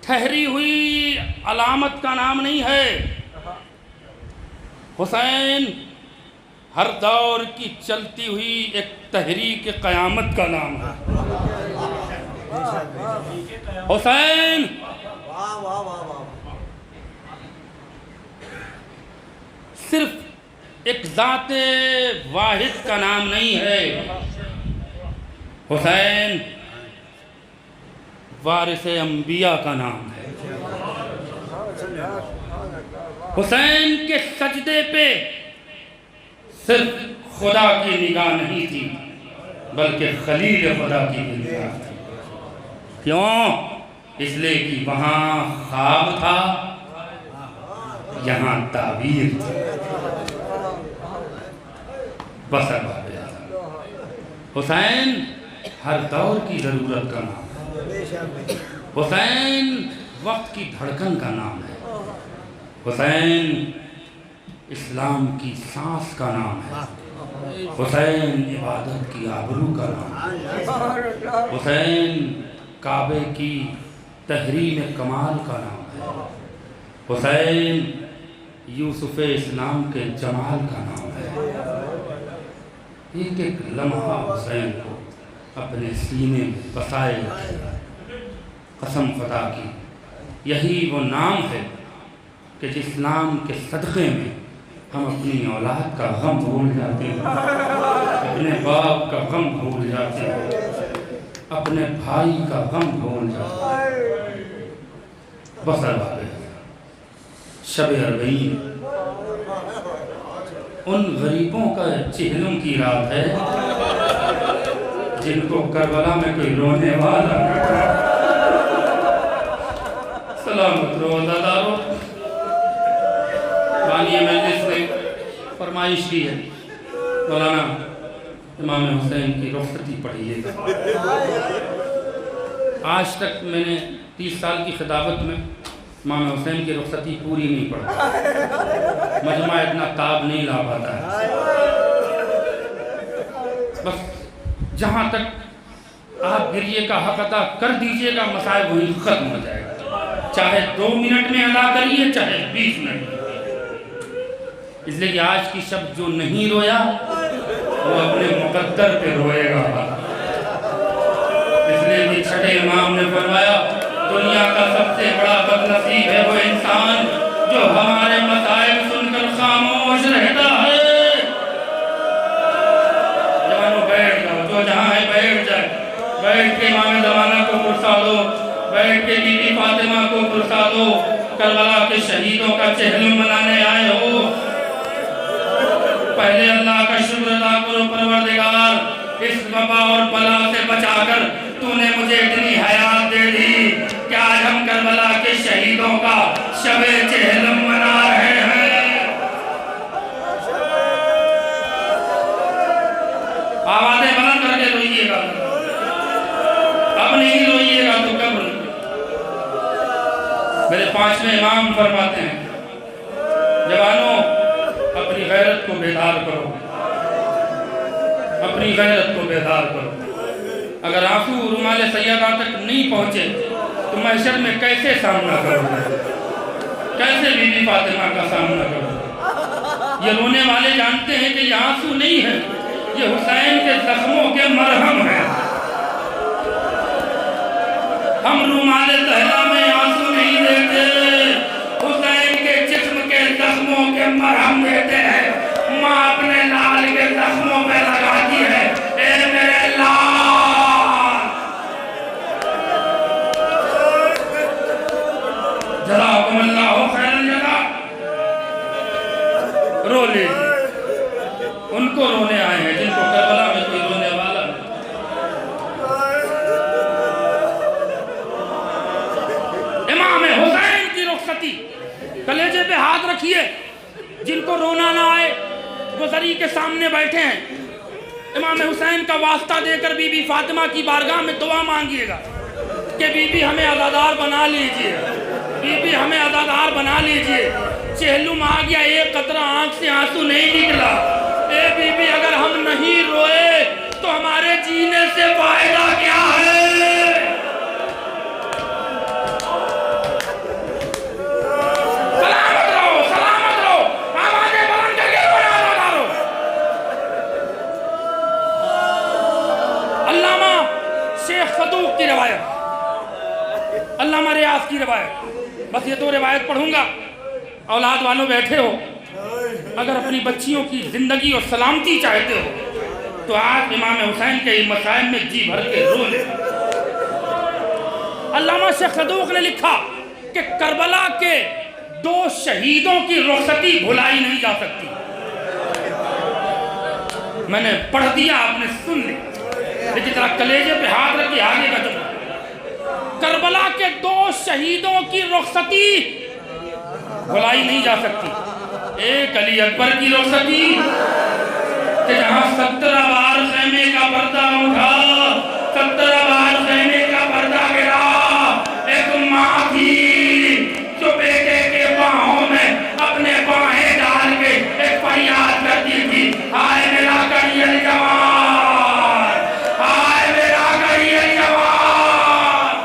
ٹھہری ہوئی علامت کا نام نہیں ہے، حسین ہر دور کی چلتی ہوئی ایک تحریک قیامت کا نام ہے۔ حسین صرف ایک ذات واحد کا نام نہیں ہے، حسین وارث انبیاء کا نام ہے۔ حسین کے سجدے پہ صرف خدا کی نگاہ نہیں تھی بلکہ خلیل خدا کی نگاہ تھی۔ کیوں؟ اس لیے کہ وہاں خواب تھا، یہاں تعبیر تھی۔ بس اب حسین ہر دور کی ضرورت کا نام ہے، حسین وقت کی دھڑکن کا نام ہے، حسین اسلام کی سانس کا نام ہے، حسین عبادت کی آبرو کا نام ہے، حسین کعبے کی تحریم کمال کا نام ہے، حسین یوسف اسلام کے جمال کا نام ہے۔ ایک ایک لمحہ حسین کو اپنے سینے میں بسائے رکھے، قسم خدا کی یہی وہ نام ہے کہ جس نام کے صدقے میں ہم اپنی اولاد کا غم بھول جاتے ہیں، اپنے باپ کا غم بھول جاتے ہیں، اپنے بھائی کا غم بھول جاتے ہیں۔ بسر واقع شب اربعین ان غریبوں کا چہلم کی رات ہے جن کو کربلا میں کوئی رونے والا سلامت رو عزادارو۔ بانی مجلس نے فرمائش کی ہے مولانا امام حسین کی رخصتی پڑھیے گا۔ آج تک میں نے 30 سال کی خطابت میں امام حسین کی رخصتی پوری نہیں پڑھی، مجمع اتنا تاب نہیں لا پاتا ہے۔ بس جہاں تک آپ گریے کا حق ادا کر دیجئے گا مسائل وہیں ختم ہو جائے گا، چاہے 2 منٹ میں ادا کریے چاہے 20 منٹ میں۔ اس لیے کہ آج کی شب جو نہیں رویا وہ اپنے مقدر پہ روئے گا۔ اس لیے کہ چھٹے امام نے فرمایا دنیا کا سب سے بڑا بدنصیب ہے وہ انسان جو ہمارے مسائل سن کر خاموش رہتا ہے۔ جوانوں بیٹھ جاؤ، جو جہاں ہے بیٹھ جائے، بیٹھ کے امام زمانہ کو پرسا دو، بیٹھ کے بی بی فاطمہ کو پرسا دو، کربلا کے شہیدوں کا چہلم منانے آئے ہو۔ پہلے اللہ کا شکر ادا کرو پروردگار، اس وبا اور بلا سے بچا کر تو نے مجھے اتنی حیات دے دی کہ آج ہم کربلا کے شہیدوں کا شب چہلم منا رہے ہیں۔ آوازیں بلند کر کے روئیے گا، اب نہیں روئیے گا تو کب روئیے؟ میرے 5ویں امام فرماتے ہیں جوانوں اپنی غیرت کو بیدار کرو، اپنی غیرت کو بیدار کرو۔ اگر آنسو رمال سیدہ تک نہیں پہنچے تو محشر میں کیسے سامنا کرو گے؟ کیسے بی بی فاطمہ کا سامنا کرو گے؟ یہ رونے والے جانتے ہیں کہ یہ آنسو نہیں ہے، یہ حسین کے زخموں کے مرہم ہیں۔ ہم رمال زہرا میں آنسو نہیں دیتے، حسین کے جسم کے زخموں کے مرہم دیتے ہیں۔ ماں اپنے لال کے زخموں پہ لگاتی ہے، اے میرے لال جزاکم اللہ خیر الجزا۔ رو لیجیے، ان کو رونے آئے ہیں جن کو کربلا میں کوئی رونے والا نہیں۔ امام حسین کی رخصتی، کلیجے پہ ہاتھ رکھیے، جن کو رونا نہ آئے وہ زری کے سامنے بیٹھے ہیں۔ امام حسین کا واسطہ دے کر بی بی فاطمہ کی بارگاہ میں دعا مانگیے گا کہ بی بی ہمیں عزادار بنا لیجئے، بی بی ہمیں عزادار بنا لیجئے۔ چہلم آ گیا، ایک قطرہ آنکھ سے آنسو نہیں نکلا۔ اے بی بی اگر ہم نہیں روئے تو ہمارے جینے سے فائدہ کیا ہے؟ سلامت رہو، سلامت رہو، آوازیں بلند کر کے رونا عزادارو۔ علامہ شیخ صدوق کی روایت، علامہ ریاض کی روایت، بس یہ 2 روایت پڑھوں گا۔ اولاد والوں بیٹھے ہو، اگر اپنی بچیوں کی زندگی اور سلامتی چاہتے ہو تو آج امام حسین کے مسائل میں جی بھر کے رو لے۔ علامہ شیخ صدوق نے لکھا کہ کربلا کے 2 شہیدوں کی رخصتی بھلائی نہیں جا سکتی۔ میں نے پڑھ دیا، آپ نے سن لی، لیکن ذرا کلیجے پہ ہاتھ رکھی آگے کا جملہ۔ کربلا کے 2 شہیدوں کی رخصتی بھلائی نہیں جا سکتی۔ ایک علی اکبر کی رخصتی کہ جہاں 17 بار خیمے کا پردہ اٹھا، 17 بار خیمے کا پردہ گرا۔ ایک ماں تھی جو بیٹے کے باہوں میں اپنے باہیں ڈال کے ایک فریاد کرتی تھی، ہائے میرا کریل جوان، ہائے میرا کریل جوان۔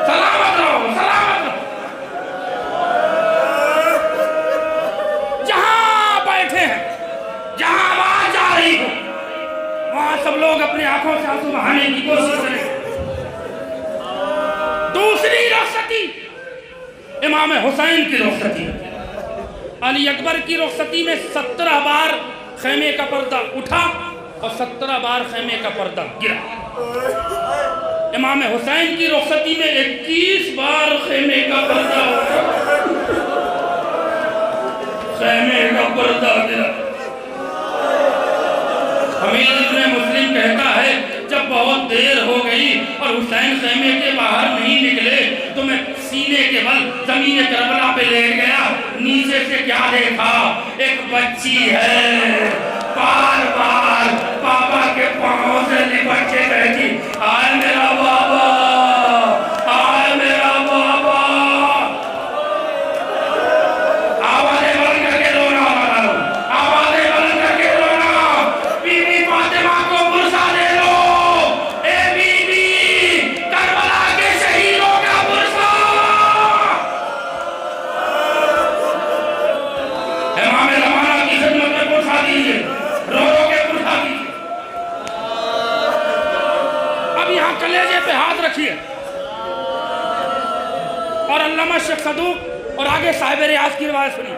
سلامت رہو، سلامت رہو۔ جہاں بیٹھے ہیں، جہاں آواز جا رہی ہو، امام حسین کی رخصتی، علی اکبر کی رخصتی میں 17 بار خیمے کا پردہ اٹھا اور 17 بار خیمے کا پردہ گرا۔ امام حسین کی رخصتی میں 21 بار خیمے کا پردہ اٹھا، خیمے کا پردہ گرا۔ امیر ابن مسلم کہتا ہے جب بہت دیر ہو گئی اور حسین خیمے کے باہر نہیں نکلے تو میں سینے کے بل زمین کربلا پہ لیٹ گیا۔ نیچے سے کیا دیکھا؟ ایک بچی ہے، بار بار بابا کے پاؤں سے لپٹ کے کہتی، آئے میرا بابا، آئے میرا بابا۔ آوازیں بلند کر کے رونا، آوازیں بلند کر کے رونا، بی بی فاطمہ کو برسا دے لو، اے بی بی کربلا کے شہیدوں کا برسا۔ امام زمانہ کی خدمت میں برسا دیجئے، رو رو کے برسا دیجئے۔ اب یہاں کلیجے پہ ہاتھ رکھیے اور علامہ شیخ صدوق اور آگے صاحب ریاض کی روایت سنیے۔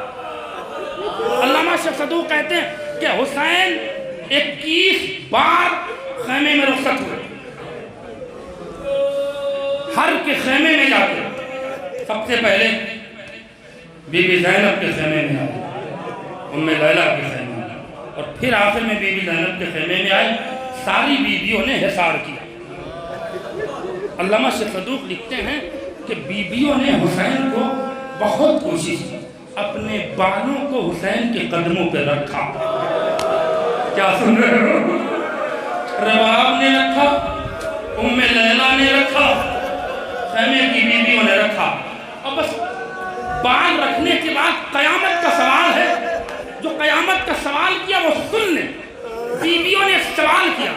علامہ شیخ صدوق کہتے ہیں کہ حسین 21 بار خیمے میں رخصت ہوئے، ہر کے خیمے میں جاتے۔ سب سے پہلے بی بی زینب کے خیمے میں آئے، ام لیلہ کے خیمے میں، اور پھر آخر میں بی بی زینب کے خیمے میں آئے۔ ساری بیویوں نے حصار کیا۔ علامہ شیخ صدوق لکھتے ہیں کہ بیویوں نے حسین کو بہت کوشش کی، اپنے بالوں کو حسین کے قدموں پہ رکھا۔ کیا سن رہے ہو؟ رباب نے رکھا، ام لیلہ نے رکھا، خیمے کی بیویوں نے رکھا۔ اور بس بال رکھنے کے بعد قیامت کا سوال ہے، جو قیامت کا سوال کیا وہ سن لیں۔ بیویوں نے سوال کیا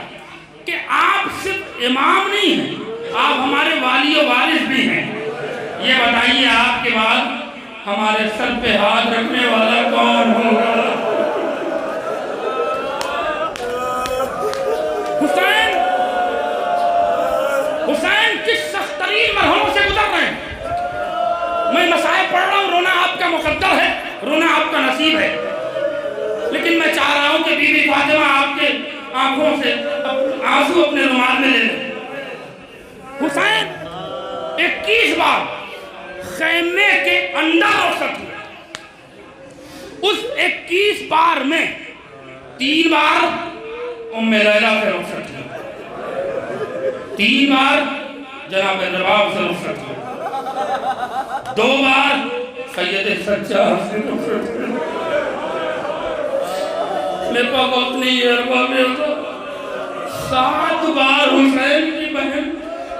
کہ آپ صرف امام نہیں ہیں، آپ ہمارے والی و وارث بھی ہیں، یہ بتائیے آپ کے بعد ہمارے سر پہ ہاتھ رکھنے والا کون ہوگا؟ حسین کس سخت ترین مرحلوں سے گزر رہے ہیں۔ میں مسائل پڑھ رہا ہوں، رونا آپ کا مقدر ہے، رونا آپ کا نصیب ہے، لیکن میں چاہ رہا ہوں کہ بی بی فاطمہ آپ کے آنکھوں سے آنسو اپنے رومال میں لے لیں۔ حسین 21 بار خیمے کے اندر رخصت ہوئے۔ اس 21 بار میں 3 بار ام لیلہ سے رخصت ہوئے، 3 بار جناب رباب سے رخصت ہوئے، 2 بار سید سجاد سے رخصت ہوئے۔ میرے پاس وقت نہیں ہے، 7 بار حسین کی بہن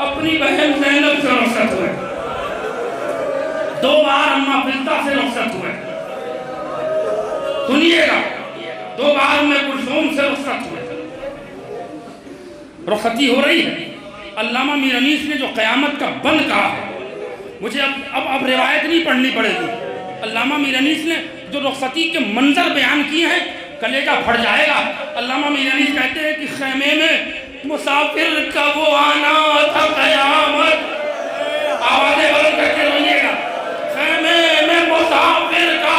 اپنی بہن زینب سے رخصت ہوئے، 2 بار اماں فضہ سے رخصت ہوئے، سنیے گا، 2 بار ام کلثوم سے رخصت ہوئے۔ رخصتی ہو رہی ہے۔ علامہ میر انیس نے جو قیامت کا بن کہا ہے، مجھے اب روایت نہیں پڑھنی پڑے گی۔ علامہ میر انیس نے جو رخصتی کے منظر بیان کیے ہیں، کلیجہ پھٹ جائے گا۔ علامہ میر انیس کہتے ہیں کہ خیمے میں مسافر کا وہ آنا تھا قیامت، آوازیں بلند کر کے روئیے گا، خیمے میں مسافر کا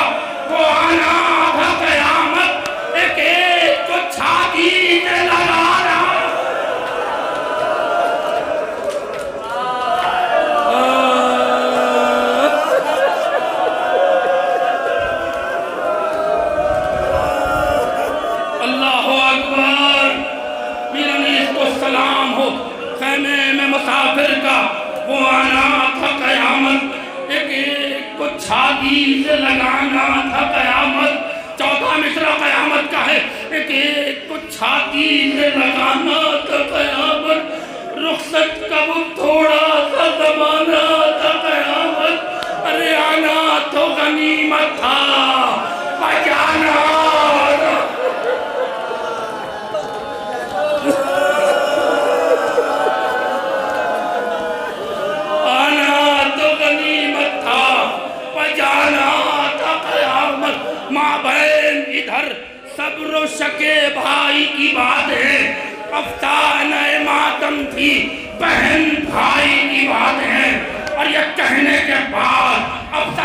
وہ آنا تھا قیامت، ایک ایک کو چھاتی سے لگانا۔ اللہ اکبر، میر انیس کو سلام ہو۔ خیمے میں مسافر کا وہ آنا تھا قیامت، ایک ایک کو چھاتی سے لگانا تھا قیامت۔ چوتھا مصرع قیامت کا ہے، ایک ایک کو چھاتی سے لگانا تھا قیامت، رخصت کا وہ تھوڑا سا زمانہ تھا قیامت، ارے آنا تو غنیمت تھا، بچانا صبر و شکے بھائی کی بات ہے، افسانہ ماتم تھی بہن بھائی کی بات ہے، اور یہ کہنے کے بعد افسانہ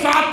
7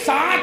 7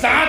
7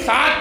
7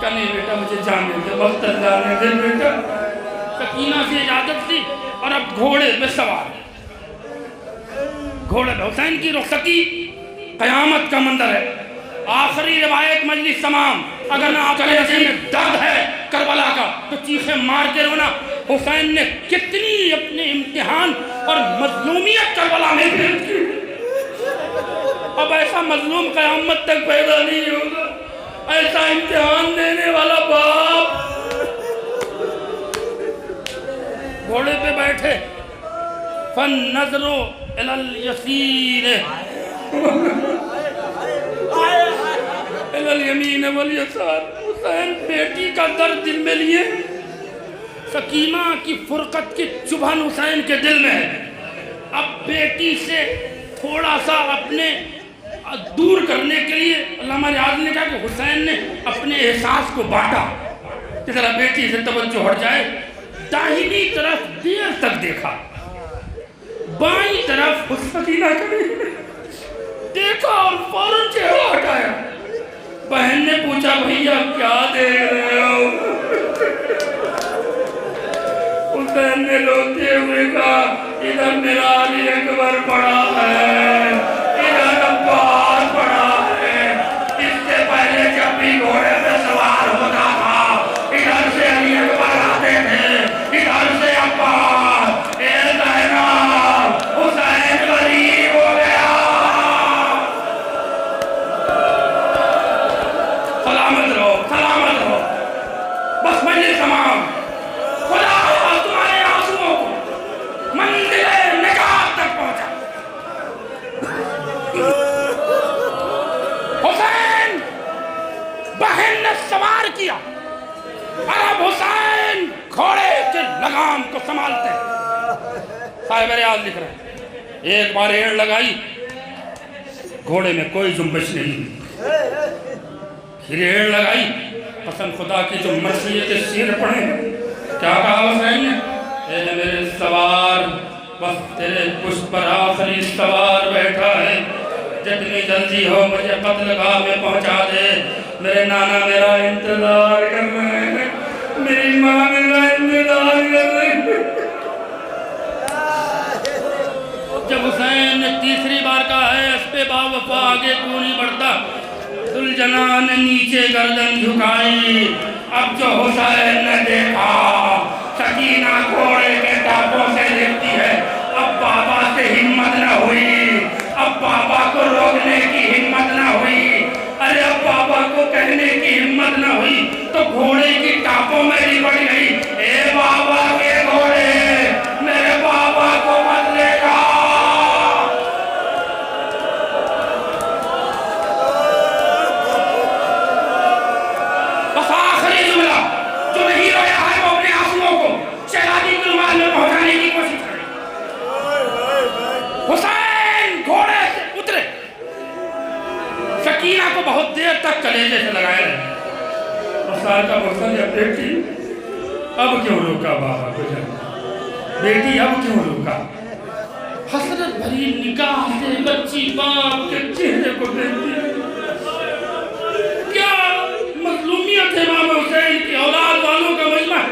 کہا نہیں بیٹا مجھے جانے دے، وقت جانے دے بیٹا۔ سکینہ سے اجازت لی اور اب گھوڑے پہ سوار، گھوڑے پہ حسین کی رخصتی قیامت کا منظر ہے۔ آخری روایت مجلس تمام، اگر نہ آقا علیہ میں درد ہے کربلا کا تو چیخیں مار کے رونا۔ حسین نے کتنی اپنے امتحان اور مظلومیت کربلا میں بھیج کی، اب ایسا مظلوم قیامت تک پیدا نہیں ہوگا، ایسا امتحان دینے والا باپ۔ گھوڑے پہ بیٹھے، فَالنَّظْرُ إِلَى الْيَسِيرِ إِلَى الْيَمِينِ وَالْيَسَارِ۔ حسین بیٹی کا درد دل میں لیے، سکینہ کی فرقت کی چبھن حسین کے دل میں ہے۔ اب بیٹی سے تھوڑا سا اپنے دور کرنے کے لیے علامہ ریاض نے کہا کہ حسین نے اپنے احساس کو بانٹا کہ ذرا بیٹی سے توجہ ہٹ جائے۔ داہنی طرف دیر تک دیکھا، بائیں طرف سکینہ کبھی دیکھا اور فوراً چہرہ ہٹایا۔ بہن نے پوچھا بھیا کیا دیکھ رہے ہو؟ حسین نے روتے ہوئے کہا ادھر میرا علی اکبر پڑا ہے، ادھر عباس پڑا ہے، اس سے پہلے جب بھی گھوڑے پہ سوار ہوتا تھا ادھر سے علی اکبر آتے تھے، ادھر سے عباس۔ اے زینب، حسین غریب ہو گیا۔ سلامت رہو، سلامت رہو، بس مجلس تمام۔ خدا تمہارے آنسوؤں کو منزل نجات تک پہنچا۔ حسین بہن نے سوار کیا، اب حسین گھوڑے کے لگام کو سنبھالتے ہیں۔ صاحب ریاض لکھ رہے ہیں ایک بار ایڑ لگائی، گھوڑے میں کوئی جنبش نہیں، پھر ایڑ لگائی، قسم خدا کی جو مرثیت سیر پڑھیں، کیا کہا حسین نے؟ اے میرے سوار، بس تیرے پشت پر آخری سوار بیٹھا ہے، جتنی جلدی ہو مجھے قتل گاہ میں پہنچا دے۔ میرے نانا میرا انتظار کر رہے ہیں، میری ماں میرا انتظار کر رہے ہیں۔ جب حسین نے تیسری بار کہا ہے اس پہ با وفا آگے کیوں نہیں بڑھتا، ذوالجلال نے نیچے گردن جھکائی۔ اب جو حسین نے دیکھا سکینہ گھوڑے کے ٹاپوں سے دیکھتی ہے، اب بابا سے ہمت نہ ہوئی، اب بابا کو روکنے کی ہمت نہ ہوئی، ارے اب بابا کو کہنے کی ہمت نہ ہوئی تو گھوڑے کی ٹاپوں میں بھی بڑھ گئی۔ اے بابا کے گھوڑے، میرے بابا کو مت لے جا۔ بس آخری جملہ جو نہیں رویا ہے وہ اپنے آنسوؤں کو شہزادی کے رومال میں پہنچانے کی کوشش کرے۔ حسین گھوڑے سے اترے، سکینہ کو بہت دیر تک کلیجے سے لگائے رہے۔ رسال کا مرسل یا بیٹی اب کیوں روکا بابا کو جانا، بیٹی اب کیوں روکا؟ حسرت بھری نگاہ سے بچی باپ کے چہرے کو دیکھتی ہے۔ کیا مظلومیت ہے امام حسین کی اولاد والوں کا مجمع؟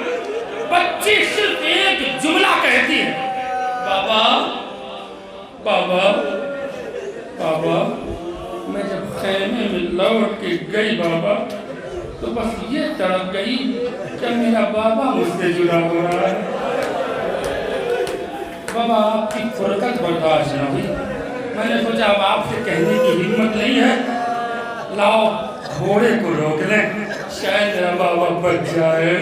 بچی صرف ایک جملہ کہتی ہے، بابا بابا بابا۔ میں جب خیمے میں لوٹ کے گئی بابا تو بس یہ تڑپ گئی کہ میرا بابا مجھ سے جڑا ہو رہا ہے۔ بابا آپ کی فرقت برداشت نہ ہوئی، میں نے سوچا اب آپ سے کہنے کی ہمت نہیں ہے، لاؤ گھوڑے کو روک لیں، شاید میرا بابا بچ جائے،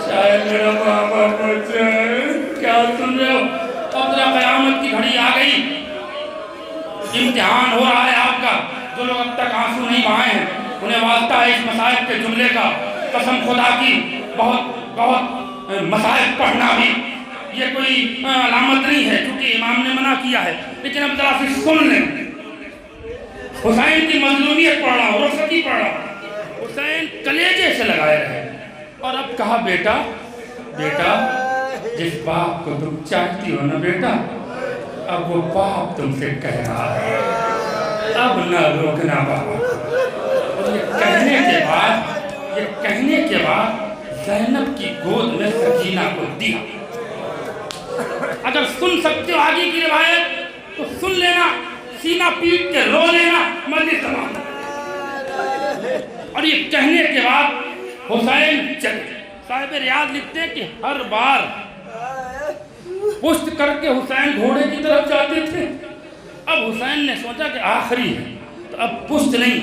شاید میرا بابا بچ جائے۔ کیا سن رہے ہو؟ اب ذرا قیامت کی گھڑی آ گئی، امتحان ہو رہا ہے آپ کا۔ جو لوگ اب تک آنسو نہیں بہائے ہیں انہیں واسطہ ہے اس مصائب کے جملے کا، قسم خدا کی بہت مصائب پڑھنا بھی یہ کوئی علامت نہیں ہے کیونکہ امام نے منع کیا ہے، لیکن اب ذرا سے سن لیں۔ حسین کی مظلومیت پڑھ رہا ہوں، رخصتی پڑھ رہا ہوں۔ حسین کلیجے سے لگائے رہے اور اب کہا بیٹا بیٹا، جس باپ کو تم چاہتی ہو نا بیٹا، اب وہ باپ تم سے کہہ رہا ہے، اب نہ روکنا بابا۔ اور یہ کہنے کے بعد یہ کہنے کے بعد زینب کی گود میں سکینہ کو دیا. اگر سن سکتے ہو آگے کی روایت تو سن لینا, سینہ پیٹ کے رو لینا, مجلس تمام. اور یہ کہنے کے بعد حسین چلے. صاحب ریاض لکھتے ہیں کہ ہر بار پشت کر کے حسین گھوڑے کی طرف جاتے تھے. اب حسین نے سوچا کہ آخری ہے تو اب پشت نہیں,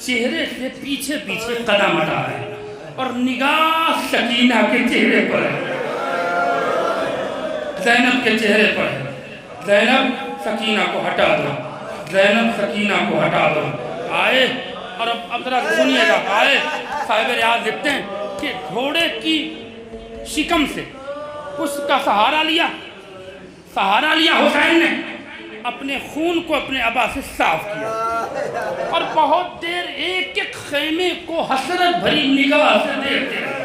چہرے سے پیچھے پیچھے قدم ہٹا رہے ہیں اور نگاہ سکینہ کے چہرے پر ہے, زینب کے چہرے پر ہے. زینب سکینہ کو ہٹا دو, زینب سکینہ کو ہٹا دو. آئے اور اب ذرا سنیے گا. آئے صاحب ریاض لکھتے ہیں کہ گھوڑے کی شکم سے پشت کا سہارا لیا حسین نے, اپنے خون کو اپنے ابا سے صاف کیا اور بہت دیر ایک ایک خیمے کو حسرت بھری نگاہ سے دیکھتے رہے.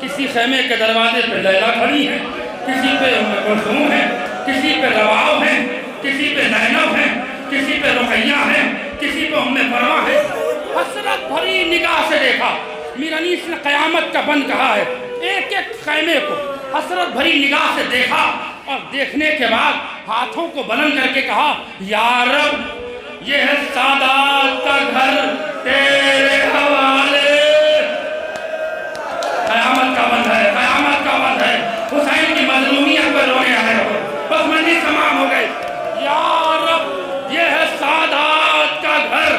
کسی خیمے کے دروازے پہ لیلا کھڑی ہے, کسی پہ ام کلثوم ہے, کسی پہ رواؤ ہے, کسی پہ زینب ہے, کسی پہ رقیہ ہے, کسی پہ ام فروا ہے. حسرت بھری نگاہ سے دیکھا. میر انیس نے قیامت کا بند کہا ہے. ایک ایک خیمے کو حسرت بھری نگاہ سے دیکھا اور دیکھنے کے بعد ہاتھوں کو بلند کر کے کہا, یا رب یہ ہے سادات کا گھر تیرے حوالے. قیامت کا بند ہے, قیامت کا بند ہے. حسین کی مظلومیت پر رونے آئے ہو, بس مجلس تمام ہو گئی. یا رب یہ ہے سادات کا گھر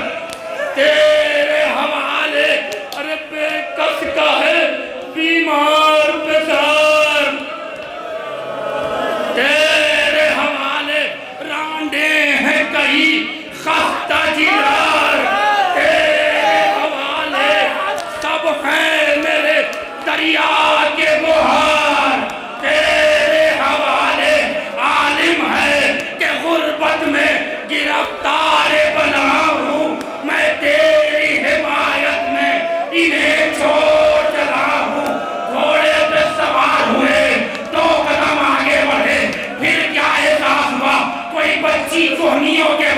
تیرے حوالے. ارے بے کس کا ہے بیمار بیزار تیرے حوالے. رانڈے ہیں کئی خستہ جیرار تیرے حوالے. سب ہیں میرے دریا کے بہار تیرے حوالے. عالم ہے کہ غربت میں گرفتار بنا ہوں, میں تیری حمایت میں انہیں چھوڑ چلا ہوں. گھوڑے پہ سوار ہوئے, 2 قدم آگے بڑھے, پھر کیا احساس ہوا, کوئی بچی کوہنیوں کے